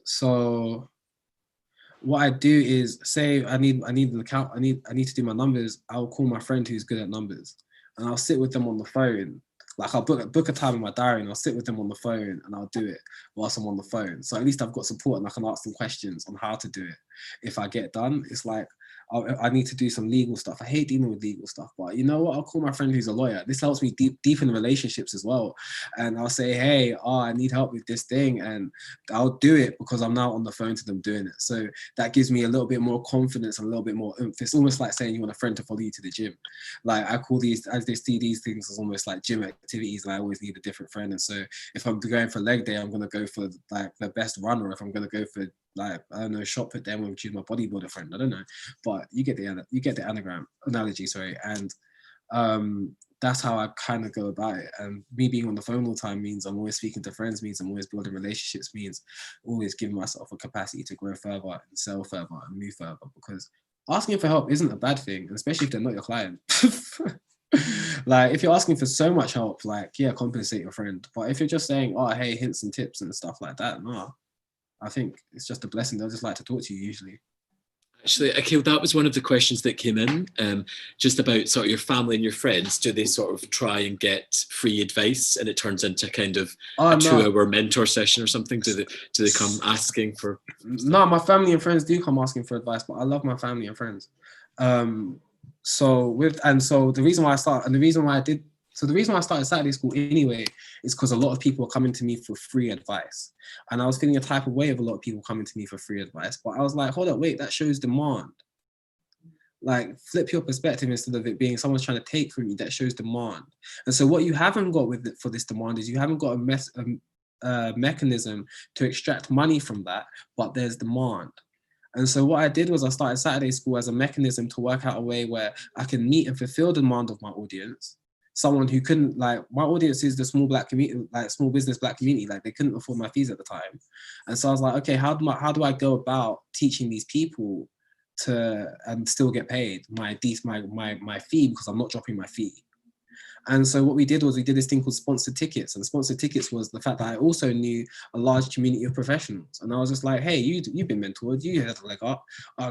So what I do is, say I need an account, I need to do my numbers, I'll call my friend who's good at numbers, and I'll sit with them on the phone. Like I'll book a time in my diary, and I'll sit with them on the phone, and I'll do it whilst I'm on the phone. So at least I've got support, and I can ask them questions on how to do it. If I get done, it's like, I need to do some legal stuff. I hate dealing with legal stuff, but you know what? I'll call my friend who's a lawyer. This helps me deepen relationships as well. And I'll say, hey, I need help with this thing. And I'll do it because I'm now on the phone to them doing it. So that gives me a little bit more confidence and a little bit more oomph. It's almost like saying you want a friend to follow you to the gym. Like I call these, as they see these things as almost like gym activities, and I always need a different friend. And so if I'm going for leg day, I'm going to go for like the best runner. If I'm going to go for like, I don't know, shot put, then we'll choose my bodybuilder friend. I don't know, but you get the anagram analogy, sorry. And that's how I kind of go about it. And me being on the phone all the time means I'm always speaking to friends, means I'm always building relationships, means always giving myself a capacity to grow further and sell further and move further, because asking for help isn't a bad thing, especially if they're not your client. Like if you're asking for so much help, like, yeah, compensate your friend. But if you're just saying, oh, hey, hints and tips and stuff like that, no, I think it's just a blessing. They'll just like to talk to you usually. Actually, Akil, that was one of the questions that came in, just about sort of your family and your friends. Do they sort of try and get free advice, and it turns into kind of a 2-hour mentor session or something? Do they come asking for stuff? No, my family and friends do come asking for advice, but I love my family and friends. So the reason why I started Saturday school anyway is because a lot of people were coming to me for free advice, and I was feeling a type of way of a lot of people coming to me for free advice. But I was like, hold up, wait, that shows demand. Like, flip your perspective instead of it being someone's trying to take from you. That shows demand. And so what you haven't got with it for this demand is you haven't got a mechanism to extract money from that, but there's demand. And so what I did was I started Saturday School as a mechanism to work out a way where I can meet and fulfill the demand of my audience. Someone who couldn't, like, my audience is the small black community, like small business black community, like they couldn't afford my fees at the time. And so I was like, okay, how do I go about teaching these people to and still get paid my fee, because I'm not dropping my fee. And so what we did was we did this thing called sponsored tickets, and sponsored tickets was the fact that I also knew a large community of professionals, and I was just like, hey, you've been mentored, you had a leg up,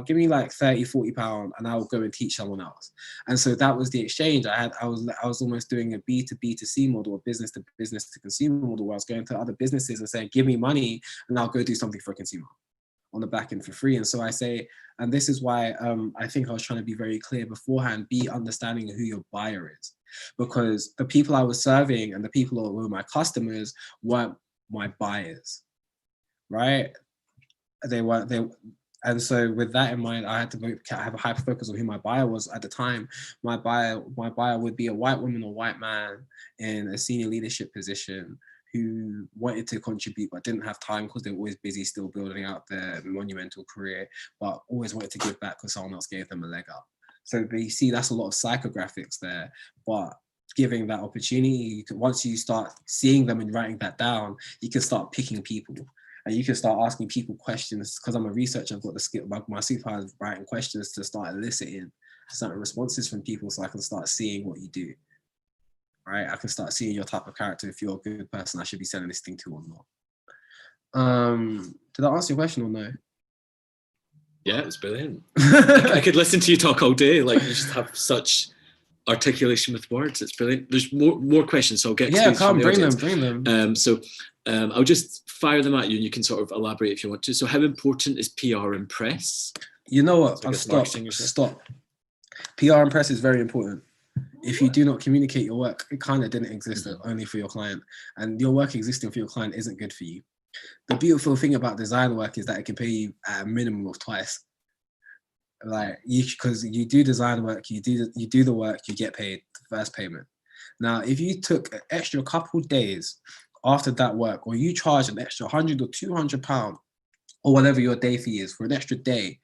give me like 30-40 pounds and I'll go and teach someone else. And so that was the exchange. I was almost doing a B2B2C model, a business to business to consumer model, where I was going to other businesses and saying, give me money and I'll go do something for a consumer on the back end for free. And so I say, and this is why I think I was trying to be very clear beforehand, be understanding of who your buyer is, because the people I was serving and the people who were my customers weren't my buyers, right? And so with that in mind, I had to have a hyper focus on who my buyer was at the time. My buyer would be a white woman or white man in a senior leadership position who wanted to contribute but didn't have time because they were always busy still building out their monumental career, but always wanted to give back because someone else gave them a leg up. So you see, that's a lot of psychographics there, but giving that opportunity, once you start seeing them and writing that down, you can start picking people. And you can start asking people questions. Because I'm a researcher, I've got the skill, my supervisor writing questions to start eliciting certain responses from people, so I can start seeing what you do. Right? I can start seeing your type of character. If you're a good person, I should be sending this thing to or not. Did I answer your question or no? Yeah, it was brilliant. I could listen to you talk all day. Like, you just have such articulation with words. It's brilliant. There's more questions, so I'll get to come bring them. I'll just fire them at you, and you can sort of elaborate if you want to. So, how important is PR and press? You know what? Stop. PR and press is very important. If you do not communicate your work, it kind of didn't exist only for your client, and your work existing for your client isn't good for you. The beautiful thing about design work is that it can pay you at a minimum of twice. Like, because you do design work, you do the work, you get paid the first payment. Now, if you took an extra couple days after that work, or you charge an extra £100 or £200 or whatever your day fee is for an extra day,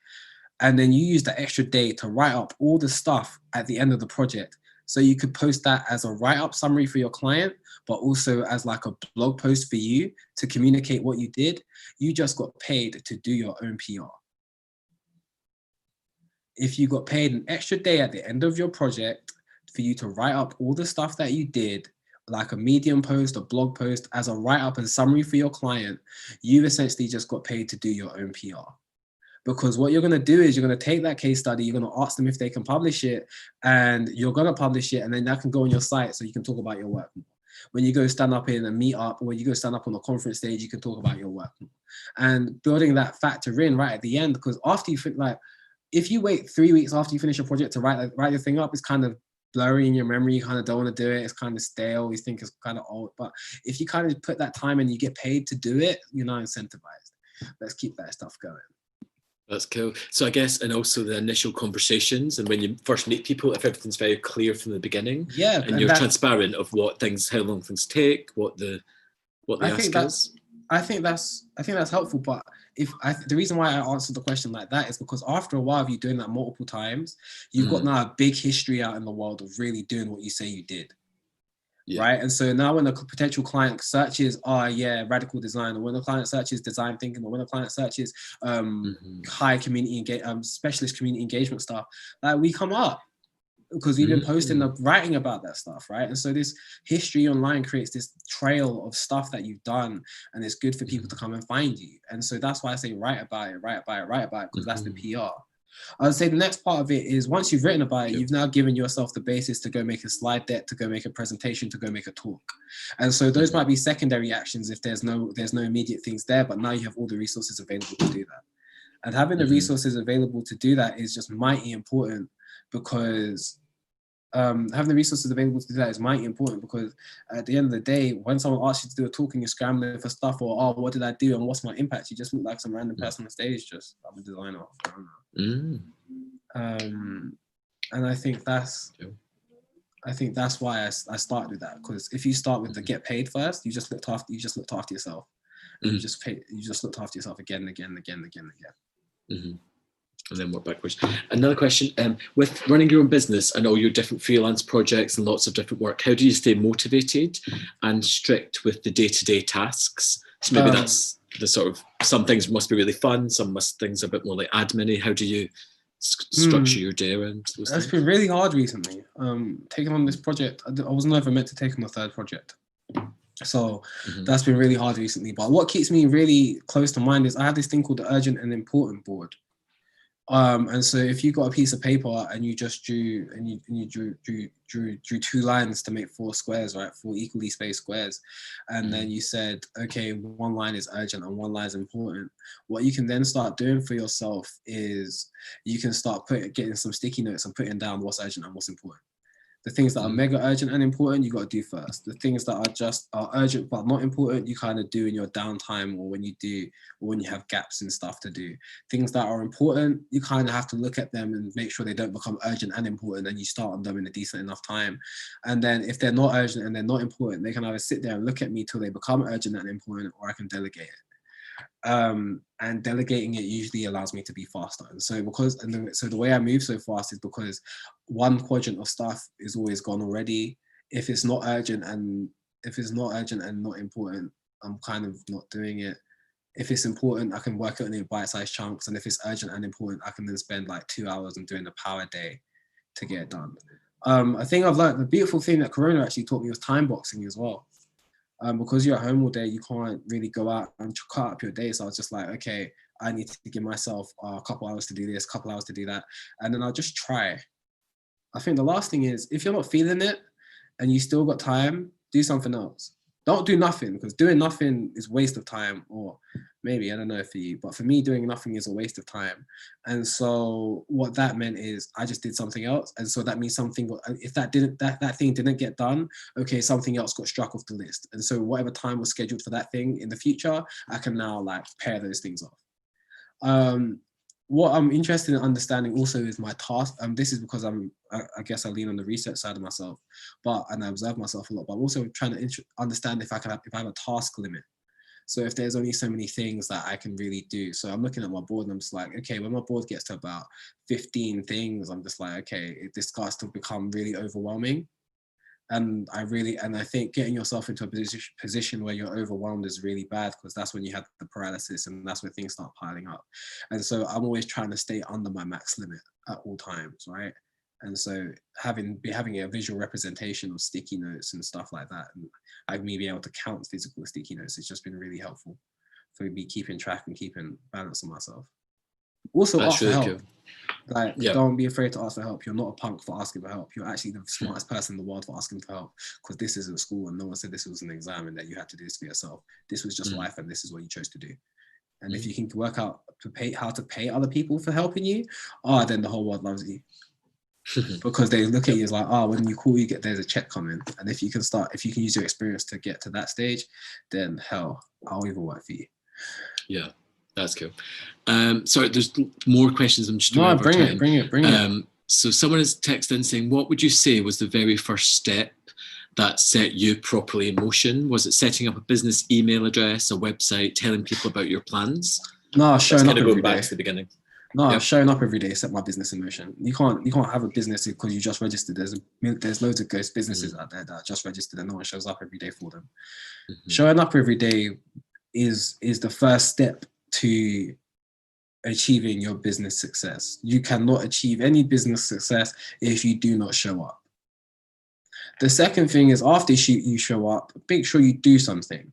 and then you use that extra day to write up all the stuff at the end of the project, so you could post that as a write-up summary for your client, but also as like a blog post for you to communicate what you did, you just got paid to do your own PR. If you got paid an extra day at the end of your project for you to write up all the stuff that you did, like a Medium post, a blog post, as a write-up and summary for your client, you essentially just got paid to do your own PR. Because what you're going to do is you're going to take that case study, you're going to ask them if they can publish it, and you're going to publish it, and then that can go on your site so you can talk about your work. When you go stand up in a meetup, or when you go stand up on a conference stage, you can talk about your work. And building that factor in right at the end, because after you think, like, if you wait 3 weeks after you finish your project to write your thing up, it's kind of blurry in your memory. You kind of don't want to do it. It's kind of stale. You think it's kind of old. But if you kind of put that time in, you get paid to do it, you're not incentivized. Let's keep that stuff going. That's cool. So I guess, and also the initial conversations, and when you first meet people, if everything's very clear from the beginning, and you're transparent of how long things take, what the ask is. I think that's helpful. But the reason why I answered the question like that is because after a while of you doing that multiple times, you've got now a big history out in the world of really doing what you say you did. Yeah. Right. And so now when the potential client searches, radical design, or when the client searches design thinking, or when the client searches high community specialist community engagement stuff, like, we come up because we've been posting writing about that stuff, right? And so this history online creates this trail of stuff that you've done, and it's good for people to come and find you. And so that's why I say write about it, because that's the PR. I would say the next part of it is, once you've written about it, you've now given yourself the basis to go make a slide deck, to go make a presentation, to go make a talk. And so those might be secondary actions if there's no immediate things there, but now you have all the resources available to do that. And having the resources available to do that is just mighty important, because having the resources available to do that is mighty important, because at the end of the day, when someone asks you to do a talk and you're scrambling for stuff, or what did I do and what's my impact, you just look like some random person on stage. I'm a designer. I don't know. And I think that's why I started with that, because if you start with the get paid first, you just looked after yourself. And you just looked after yourself again and again and again and again. Mm-hmm. And then work backwards. Another question, with running your own business and all your different freelance projects and lots of different work, how do you stay motivated and strict with the day-to-day tasks? So maybe that's the sort of, some things must be really fun, some things are a bit more like admin-y. How do you structure your day around those things? It's been really hard recently. Taking on this project, I was never meant to take on a third project. So that's been really hard recently. But what keeps me really close to mind is I have this thing called the urgent and important board. And so if you got a piece of paper and you just drew two lines to make 4 squares, right? 4 equally spaced squares. And then you said, okay, one line is urgent and one line is important. What you can then start doing for yourself is you can start getting some sticky notes and putting down what's urgent and what's important. The things that are mega urgent and important, you got to do first. The things that are urgent but not important, you kind of do in your downtime or when you have gaps and stuff to do. Things that are important, you kind of have to look at them and make sure they don't become urgent and important, and you start on them in a decent enough time. And then if they're not urgent and they're not important, they can either sit there and look at me till they become urgent and important, or I can delegate it. And delegating it usually allows me to be faster. And so so the way I move so fast is because one quadrant of stuff is always gone already. If it's not urgent and not important, I'm kind of not doing it. If it's important, I can work it in bite-sized chunks. And if it's urgent and important, I can then spend like 2 hours on doing a power day to get it done. I think I've learned the beautiful thing that Corona actually taught me was time boxing as well. Because you're at home all day, you can't really go out and cut up your day. So I was just like, okay, I need to give myself a couple hours to do this, a couple hours to do that. And then I'll just try. I think the last thing is, if you're not feeling it and you still got time, do something else. Don't do nothing, because doing nothing is waste of time, or maybe, I don't know for you, but for me, doing nothing is a waste of time. And so what that meant is I just did something else. And so that means if that thing didn't get done, okay, something else got struck off the list. And so whatever time was scheduled for that thing in the future, I can now like pair those things off. What I'm interested in understanding also is my task. This is because I guess I lean on the research side of myself, and I observe myself a lot, but I'm also trying to understand if I have a task limit. So if there's only so many things that I can really do. So I'm looking at my board and I'm just like, okay, when my board gets to about 15 things, I'm just like, okay, this starts to become really overwhelming. And I think getting yourself into a position where you're overwhelmed is really bad, because that's when you have the paralysis and that's when things start piling up. And so I'm always trying to stay under my max limit at all times, right? And so having a visual representation of sticky notes and stuff like that, and me being able to count physical sticky notes, it's just been really helpful for me keeping track and keeping balance on myself. Also, ask for help. Like, don't be afraid to ask for help. You're not a punk for asking for help. You're actually the smartest person in the world for asking for help, because this isn't school and no one said this was an exam and that you had to do this for yourself. This was just life, and this is what you chose to do. And if you can work out how to pay other people for helping you, then the whole world loves you. Because they look at you as like, when you call, there's a check coming. And if you can use your experience to get to that stage, then hell, I'll even work for you. Yeah. That's cool. Sorry, there's more questions. I'm just bring it. So someone has texted in saying, what would you say was the very first step that set you properly in motion? Was it setting up a business email address, a website, telling people about your plans? No, showing up every day. Back to the beginning. No, showing up every day set my business in motion. You can't have a business because you just registered. There's loads of ghost businesses out there that are just registered and no one shows up every day for them. Showing up every day is the first step to achieving your business success. You cannot achieve any business success if you do not show up. The second thing is, after you show up, make sure you do something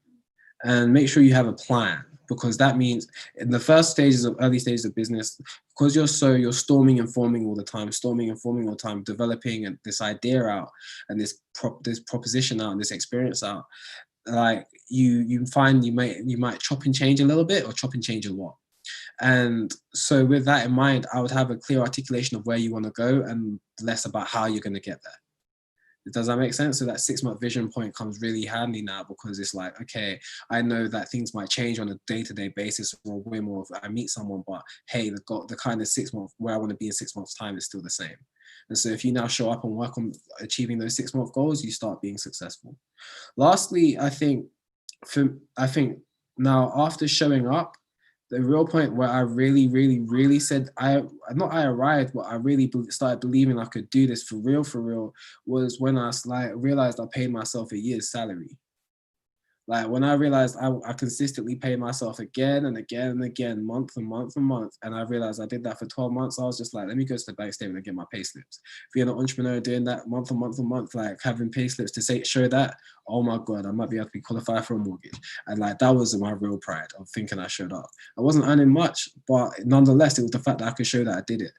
and make sure you have a plan, because that means in the early stages of business, because you're storming and forming all the time, developing this idea out and this proposition out and this experience out. Like you find you might chop and change a little bit, or chop and change a lot. And so with that in mind, I would have a clear articulation of where you want to go and less about how you're going to get there. Does that make sense? So that 6-month vision point comes really handy now, because it's like, okay, I know that things might change on a day-to-day basis or way more if I meet someone, but hey, the kind of 6 month where I want to be in 6 months time is still the same. And so if you now show up and work on achieving those 6-month goals, you start being successful. Lastly, I think now after showing up, the real point where I really said I arrived, but I really started believing I could do this for real, was when I realized I paid myself a year's salary. Like when I realized I consistently paid myself again and again, month and month, and I realized I did that for 12 months, I was just like, let me go to the bank statement and get my pay slips. Being an entrepreneur doing that month, like having pay slips to show that, oh my God, I might be able to be qualified for a mortgage. And like, that was my real pride of thinking I showed up. I wasn't earning much, but nonetheless, it was the fact that I could show that I did it.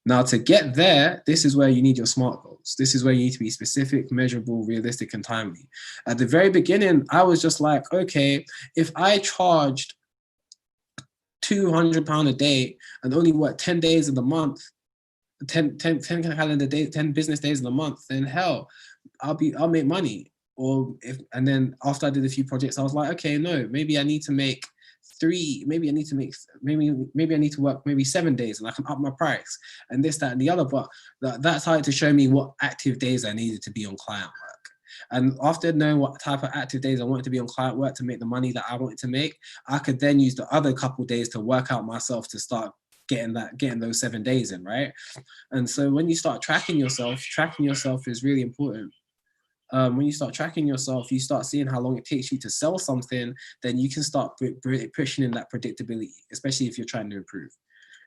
Now, to get there, this is where you need your SMART goals. This is where you need to be specific, measurable, realistic, and timely. At the very beginning, I was just like, okay, if I charged £200 a day and only work 10 days in the month, 10 calendar days, 10 business days in a month, then hell, I'll make money. And then after I did a few projects, I was like, okay, no, maybe I need to make maybe I need to work maybe 7 days and I can up my price and this, that, and the other. But that started to show me what active days I needed to be on client work. And after knowing what type of active days I wanted to be on client work to make the money that I wanted to make, I could then use the other couple days to work out myself to start getting those 7 days in, right? And so when you start tracking yourself is really important. When you start tracking yourself, you start seeing how long it takes you to sell something, then you can start pushing in that predictability, especially if you're trying to improve.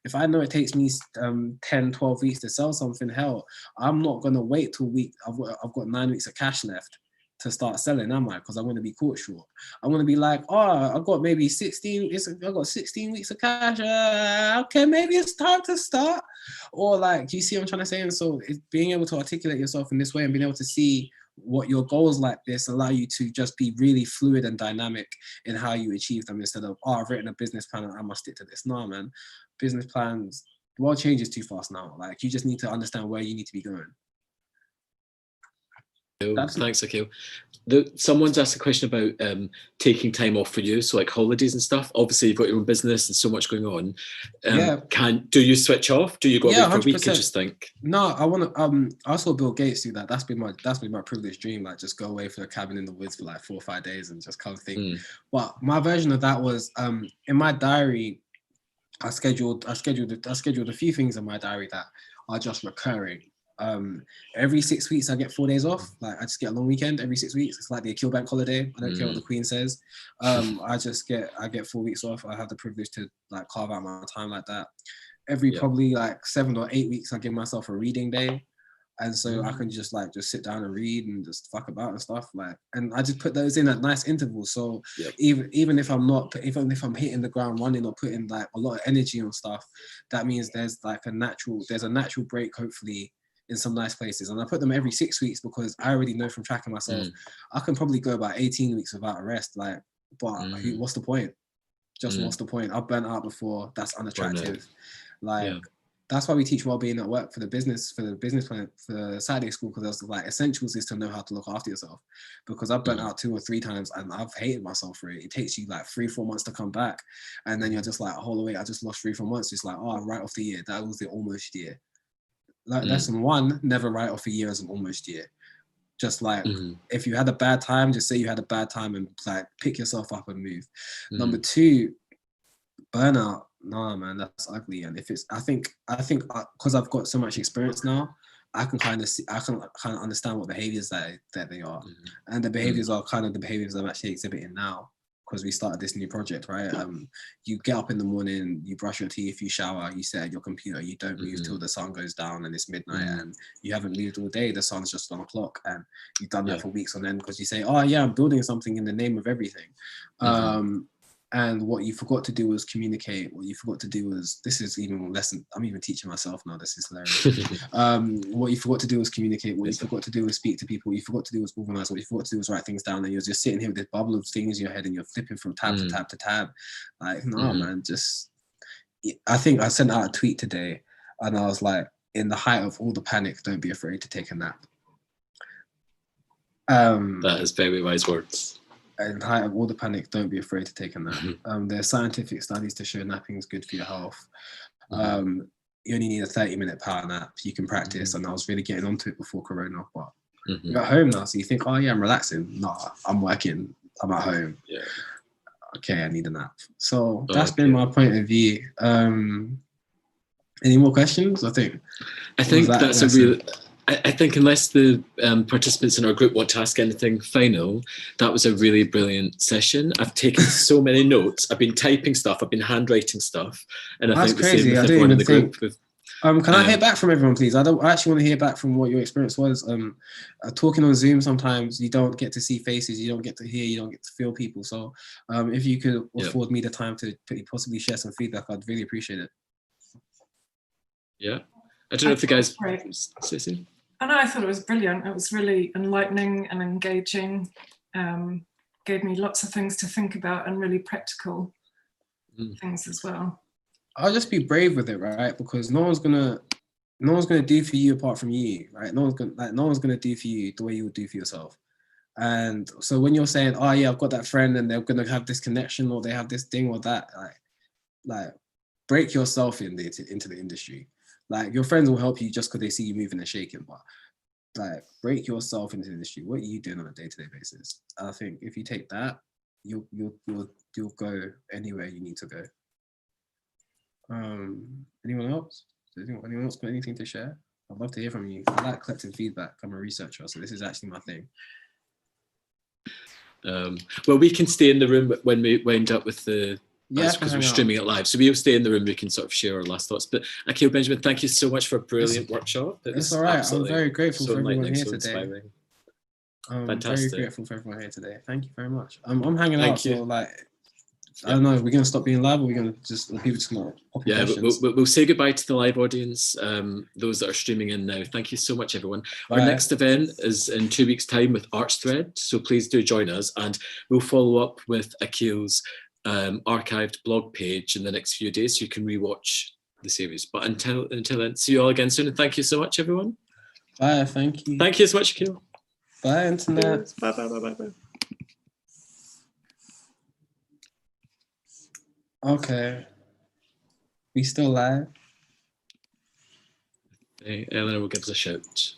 If I know it takes me 10, 12 weeks to sell something, hell, I'm not going to wait till I've got 9 weeks of cash left to start selling, am I? Because I'm going to be caught short. I'm going to be like, oh, I've got maybe 16 weeks of cash. Okay, maybe it's time to start. Or like, do you see what I'm trying to say? And so it's being able to articulate yourself in this way and being able to see what your goals like this allow you to just be really fluid and dynamic in how you achieve them, instead of, oh, I've written a business plan and I must stick to this. No, man, business plans, the world changes too fast now. Like, you just need to understand where you need to be going. Thanks, Akil. Someone's asked a question about taking time off for you, so like holidays and stuff. Obviously, you've got your own business and so much going on. Do you switch off? Do you go away for a week and just think? No, I want to. I saw Bill Gates do that. That's been my privileged dream. Like, just go away for a cabin in the woods for like 4 or 5 days and just kind of think. But my version of that was in my diary. I scheduled a few things in my diary that are just recurring. Every 6 weeks I get 4 days off. Like, I just get a long weekend every 6 weeks. It's like the Akil bank holiday. I don't care what the Queen says. I get 4 weeks off. I have the privilege to like carve out my time like that. Every probably like 7 or 8 weeks I give myself a reading day. And so I can just sit down and read and just fuck about and stuff, like, and I just put those in at nice intervals. So even if I'm hitting the ground running or putting like a lot of energy on stuff, that means there's a natural break, hopefully, in some nice places. And I put them every 6 weeks because I already know from tracking myself, I can probably go about 18 weeks without a rest. Like, but what's the point? What's the point? I've burnt out before. That's unattractive. That's why we teach well-being at work for the business plan for Saturday school, because that's like essentials is to know how to look after yourself. Because I've burnt out 2 or 3 times and I've hated myself for it. It takes you like 3-4 months to come back, and then you're just like, oh wait, I just lost 3-4 months. It's like, oh, right off the year. That was the almost year. Like lesson 1, never write off a year as an almost year. Just like, if you had a bad time, just say you had a bad time and like pick yourself up and move. Number 2, burnout. No, man, that's ugly. And if it's, I think, because I've got so much experience now, I can kind of understand what behaviors that they are, and the behaviors are kind of the behaviors I'm actually exhibiting now, because we started this new project, right? You get up in the morning, you brush your teeth, you shower, you sit at your computer, you don't move till the sun goes down and it's midnight, and you haven't moved all day. The sun's just on the clock, and you've done that for weeks on end because you say, oh yeah, I'm building something in the name of everything. And what you forgot to do was communicate. What you forgot to do was, this is even lesson, I'm even teaching myself now, this is hilarious. What you forgot to do was communicate. What you forgot to do was speak to people. What you forgot to do was organize. What you forgot to do was write things down. And you're just sitting here with this bubble of things in your head and you're flipping from tab to tab to tab. Like, no, man, I think I sent out a tweet today and I was like, in the height of all the panic, don't be afraid to take a nap. That is very wise words. In height of all the panic, don't be afraid to take a nap. Mm-hmm. There's scientific studies to show napping is good for your health. Mm-hmm. You only need a 30-minute power nap. You can practice, and I was really getting onto it before Corona, but Mm-hmm. you're at home now, so you think, oh yeah, I'm relaxing. No, I'm working. I'm at home. Yeah. Okay, I need a nap. So that's been my point of view. Any more questions? I think that's a real. I think unless the participants in our group want to ask anything final, that was a really brilliant session. I've taken so many notes. I've been typing stuff. I've been handwriting stuff, and I think the same with everyone in the group. Can I hear back from everyone, please? I actually want to hear back from what your experience was. Talking on Zoom, sometimes you don't get to see faces, you don't get to hear, you don't get to feel people. So if you could afford me the time to possibly share some feedback, I'd really appreciate it. Yeah. I don't know if the guys... Cissy? I thought it was brilliant. It was really enlightening and engaging. Gave me lots of things to think about and really practical things as well. I'll just be brave with it, right? Because no one's gonna do for you apart from you, right? No one's gonna do for you the way you would do for yourself. And so when you're saying, oh yeah, I've got that friend and they're gonna have this connection or they have this thing or that, like break yourself into the industry. Like your friends will help you just because they see you moving and shaking, but like break yourself into the industry. What are you doing on a day-to-day basis? I think if you take that, you'll go anywhere you need to go. Anyone else? Anyone else got anything to share? I'd love to hear from you. I like collecting feedback. I'm a researcher, so this is actually my thing. Well, we can stay in the room when we wind up with the because we're streaming it live, so we'll stay in the room. We can sort of share our last thoughts. But Akil Benjamin, thank you so much for a brilliant workshop. It's all right. I'm very grateful for everyone here today. I'm fantastic. Very grateful for everyone here today. Thank you very much. I'm hanging out, so like. I don't know, we're going to stop being live or we're going to just, people just going to pop in questions? We'll say goodbye to the live audience, those that are streaming in now. Thank you so much, everyone. Bye. Our next event is in 2 weeks' time with ArchThread, so please do join us, and we'll follow up with Akil's archived blog page in the next few days so you can rewatch the series. But until then, see you all again soon, and thank you so much, everyone. Bye, thank you. Thank you so much, Akil. Bye, internet. Bye. Okay. We still live? Hey, Eleanor will give us a shout.